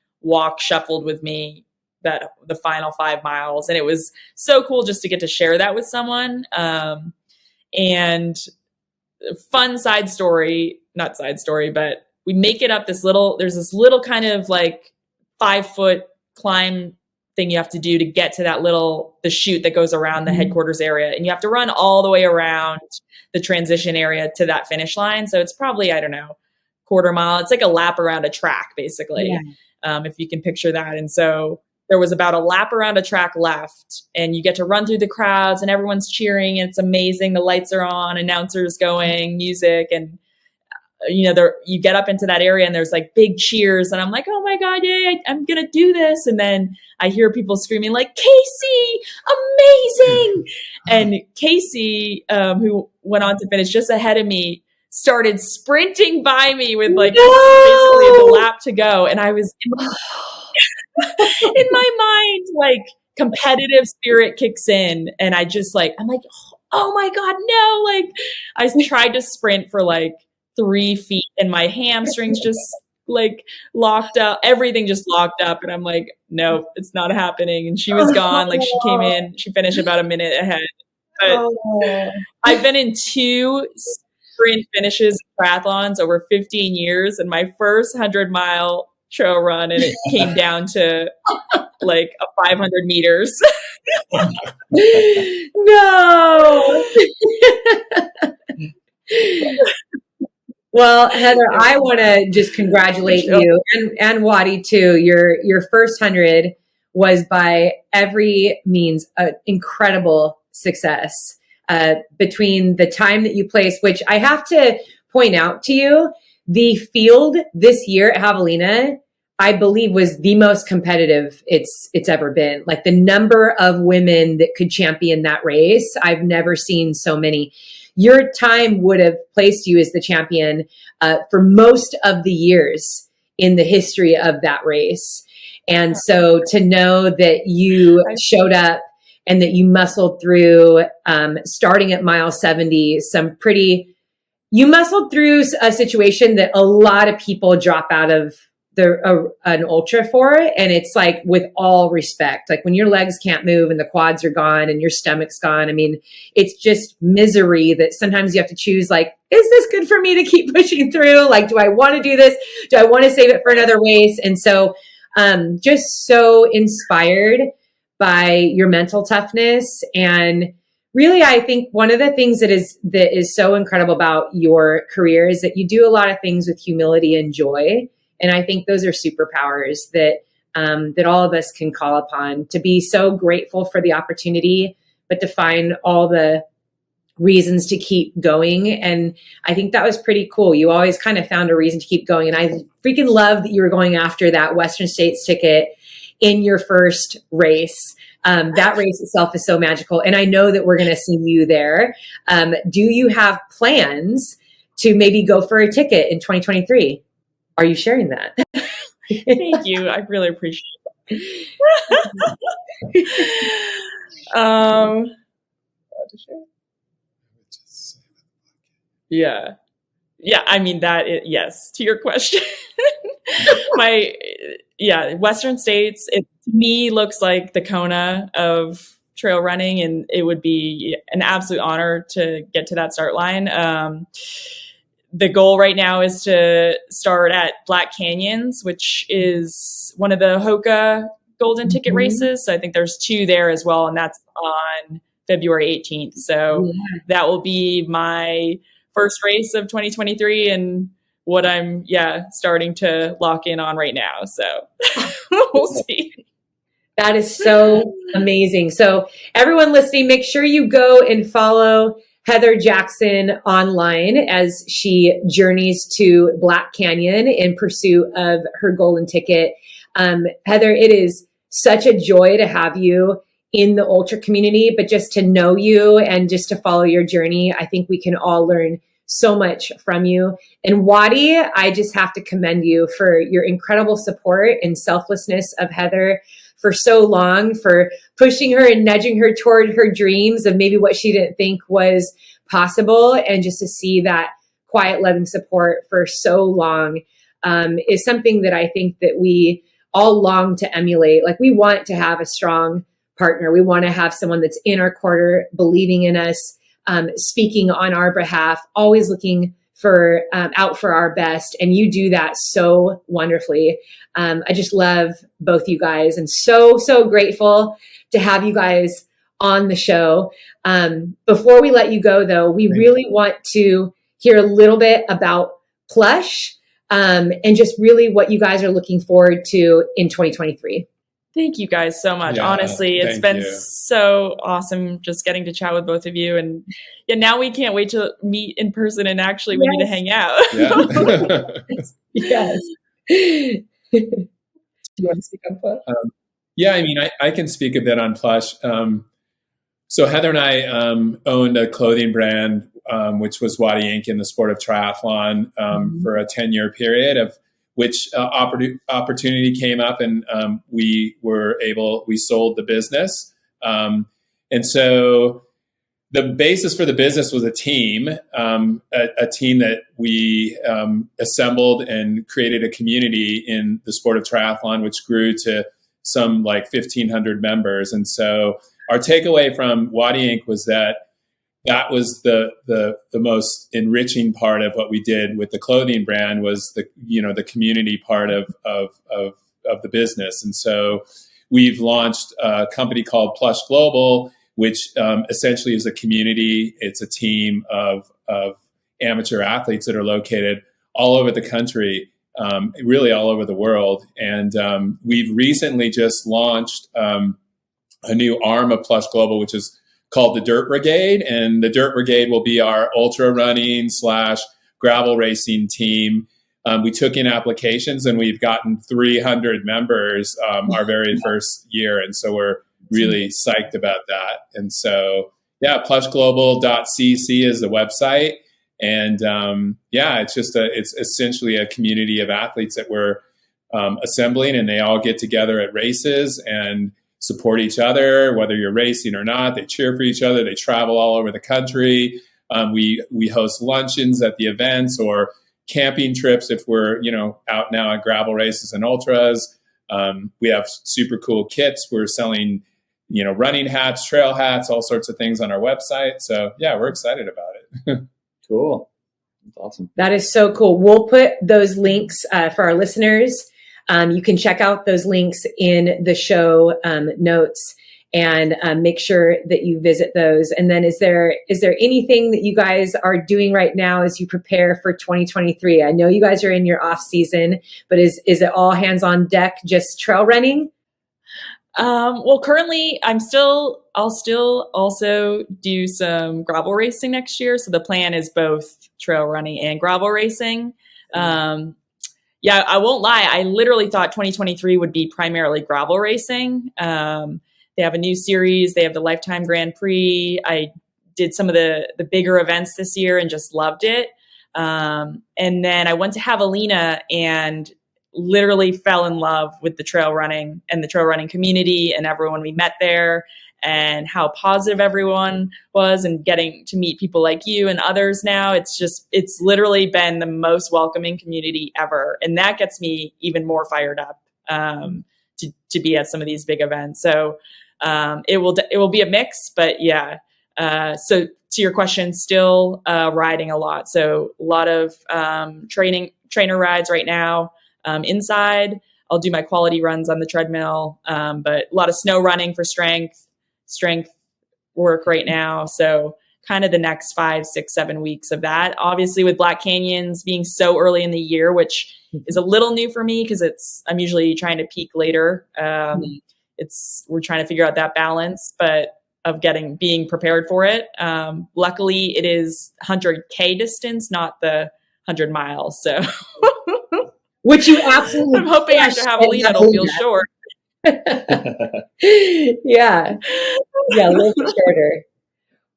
shuffled with me the final 5 miles. And it was so cool just to get to share that with someone. And fun not side story, but we make it up there's this little kind of like 5-foot climb thing you have to do to get to the chute that goes around the headquarters area. And you have to run all the way around the transition area to that finish line. So it's probably, I don't know, 1/4 mile. It's like a lap around a track, basically, if you can picture that. And so there was about a lap around a track left, and you get to run through the crowds and everyone's cheering. And it's amazing. The lights are on, announcers going, music, and you get up into that area and there's like big cheers, and I'm like, oh my God, yay, I'm going to do this. And then I hear people screaming like, Casey, amazing. And Casey, who went on to finish just ahead of me, started sprinting by me with like basically the lap to go. And I was in my mind, like competitive spirit kicks in, and I'm like, oh my God, no. Like I tried to sprint for like 3 feet and my hamstrings just like locked up, everything just locked up. And I'm like, no, it's not happening. And she was gone. Like she came in, she finished about a minute ahead. But I've been in 2 sprint finishes triathlons over 15 years. And my first 100-mile trail run, and it came down to like a 500 meters. No. Well, Heather, I want to just congratulate you and Wattie too. Your first 100 was by every means an incredible success. Between the time that you placed, which I have to point out to you, the field this year at Javelina, I believe, was the most competitive it's ever been. Like the number of women that could champion that race, I've never seen so many. Your time would have placed you as the champion for most of the years in the history of that race. And so to know that you showed up and that you muscled through, starting at mile 70, you muscled through a situation that a lot of people drop out of an ultra for it. And it's like, with all respect, like when your legs can't move and the quads are gone and your stomach's gone, I mean, it's just misery that sometimes you have to choose, like, is this good for me to keep pushing through? Like, do I want to do this? Do I want to save it for another race? And so, just so inspired by your mental toughness. And really, I think one of the things that is so incredible about your career is that you do a lot of things with humility and joy. And I think those are superpowers that all of us can call upon, to be so grateful for the opportunity, but to find all the reasons to keep going. And I think that was pretty cool. You always kind of found a reason to keep going. And I freaking love that you were going after that Western States ticket in your first race. That race itself is so magical. And I know that we're going to see you there. Do you have plans to maybe go for a ticket in 2023? Are you sharing that? Thank you. I really appreciate it. Yeah. I mean, yes, to your question. Western States, it to me looks like the Kona of trail running, and it would be an absolute honor to get to that start line. The goal right now is to start at Black Canyons, which is one of the Hoka golden ticket races. So I think there's 2 there as well, and that's on February 18th. So that will be my first race of 2023, and what I'm starting to lock in on right now. So we'll see. That is so amazing. So everyone listening, make sure you go and follow Heather Jackson online as she journeys to Black Canyon in pursuit of her golden ticket. Heather, it is such a joy to have you in the ultra community, but just to know you and just to follow your journey. I think we can all learn so much from you. And Wattie, I just have to commend you for your incredible support and selflessness of Heather for so long, for pushing her and nudging her toward her dreams of maybe what she didn't think was possible. And just to see that quiet, loving support for so long is something that I think that we all long to emulate. Like, we want to have a strong partner. We want to have someone that's in our corner, believing in us, speaking on our behalf, always looking for out for our best. And you do that so wonderfully. I just love both you guys, and so grateful to have you guys on the show. Before we let you go, though, we really want to hear a little bit about Plush and just really what you guys are looking forward to in 2023. Thank you guys so much. Yeah, honestly, it's been so awesome just getting to chat with both of you. And now we can't wait to meet in person, and actually we need to hang out. Yes. Do you want to speak on Plush? I mean, I can speak a bit on Plush. So Heather and I owned a clothing brand, which was Wattie Inc. in the sport of triathlon for a 10-year period, of which opportunity came up, and we sold the business. And so the basis for the business was a team that we assembled and created a community in the sport of triathlon, which grew to some like 1,500 members. And so our takeaway from Wattie Inc. was that that was the most enriching part of what we did with the clothing brand, was the community part of the business. And so we've launched a company called Plush Global, which essentially is a community. It's a team of amateur athletes that are located all over the country, really all over the world. And we've recently just launched a new arm of Plush Global, which is called the Dirt Brigade. And the Dirt Brigade will be our ultra running / gravel racing team. We took in applications and we've gotten 300 members our very first year. And so we're really psyched about that. And so, yeah, plushglobal.cc is the website. And it's essentially a community of athletes that we're assembling, and they all get together at races and support each other, whether you're racing or not. They cheer for each other. They travel all over the country. We host luncheons at the events, or camping trips if we're out now at gravel races and ultras. We have super cool kits. We're selling running hats, trail hats, all sorts of things on our website. So yeah, we're excited about it. Cool. That's awesome. That is so cool. We'll put those links for our listeners. You can check out those links in the show notes, and make sure that you visit those. And then is there anything that you guys are doing right now as you prepare for 2023? I know you guys are in your off season, but is it all hands on deck, just trail running? Well, currently I'll still also do some gravel racing next year. So the plan is both trail running and gravel racing. Yeah, I won't lie. I literally thought 2023 would be primarily gravel racing. They have a new series. They have the Lifetime Grand Prix. I did some of the bigger events this year and just loved it. And then I went to Javelina and literally fell in love with the trail running and the trail running community and everyone we met there, and how positive everyone was, and getting to meet people like you and others now. It's literally been the most welcoming community ever. And that gets me even more fired up to be at some of these big events. So it will be a mix, but yeah. So to your question, still riding a lot. So a lot of trainer rides right now. Inside, I'll do my quality runs on the treadmill, but a lot of snow running for strength work right now. So kind of the next 5, 6, 7 weeks of that. Obviously with Black Canyons being so early in the year, which is a little new for me because I'm usually trying to peak later. We're trying to figure out that balance, but of being prepared for it. Luckily it is 100K distance, not the 100 miles. So which you absolutely, I'm hoping after Javelina it'll feel short. Yeah, a little bit shorter.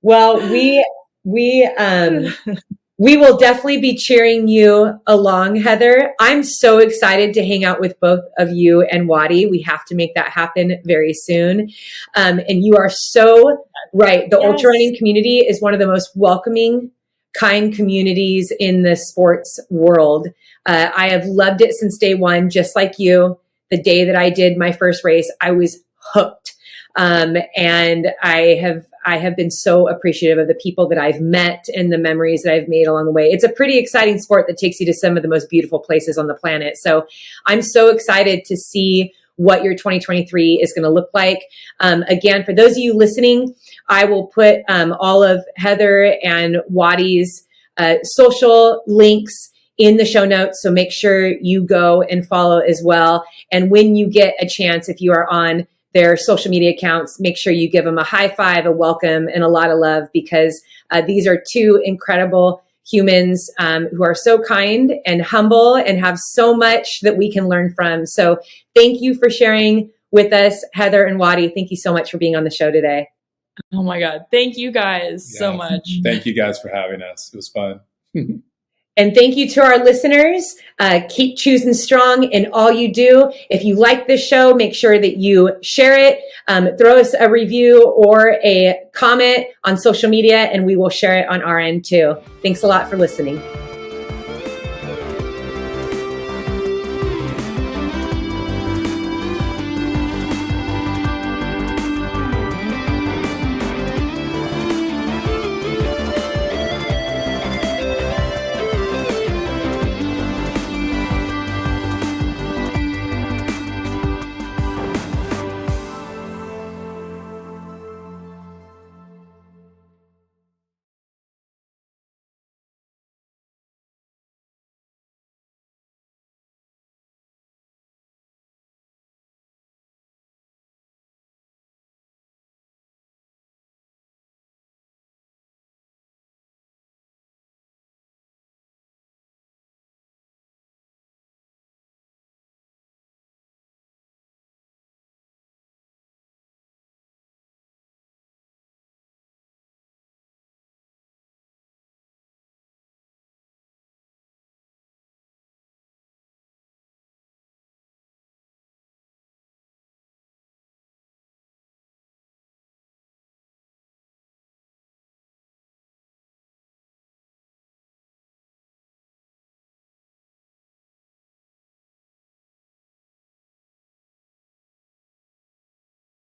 Well, we will definitely be cheering you along, Heather. I'm so excited to hang out with both of you and Wattie. We have to make that happen very soon. And you are so right. The ultra running community is one of the most welcoming, kind communities in the sports world. I have loved it since day one, just like you. The day that I did my first race, I was hooked. And I have been so appreciative of the people that I've met and the memories that I've made along the way. It's a pretty exciting sport that takes you to some of the most beautiful places on the planet. So I'm so excited to see what your 2023 is going to look like. Again, for those of you listening, I will put all of Heather and Wattie's social links in the show notes. So make sure you go and follow as well. And when you get a chance, if you are on their social media accounts, make sure you give them a high five, a welcome, and a lot of love, because these are two incredible humans who are so kind and humble and have so much that we can learn from. So thank you for sharing with us, Heather and Wattie. Thank you so much for being on the show today. Oh my God. Thank you guys so much. Thank you guys for having us. It was fun. And thank you to our listeners. Keep choosing strong in all you do. If you like this show, make sure that you share it, throw us a review or a comment on social media, and we will share it on our end too. Thanks a lot for listening.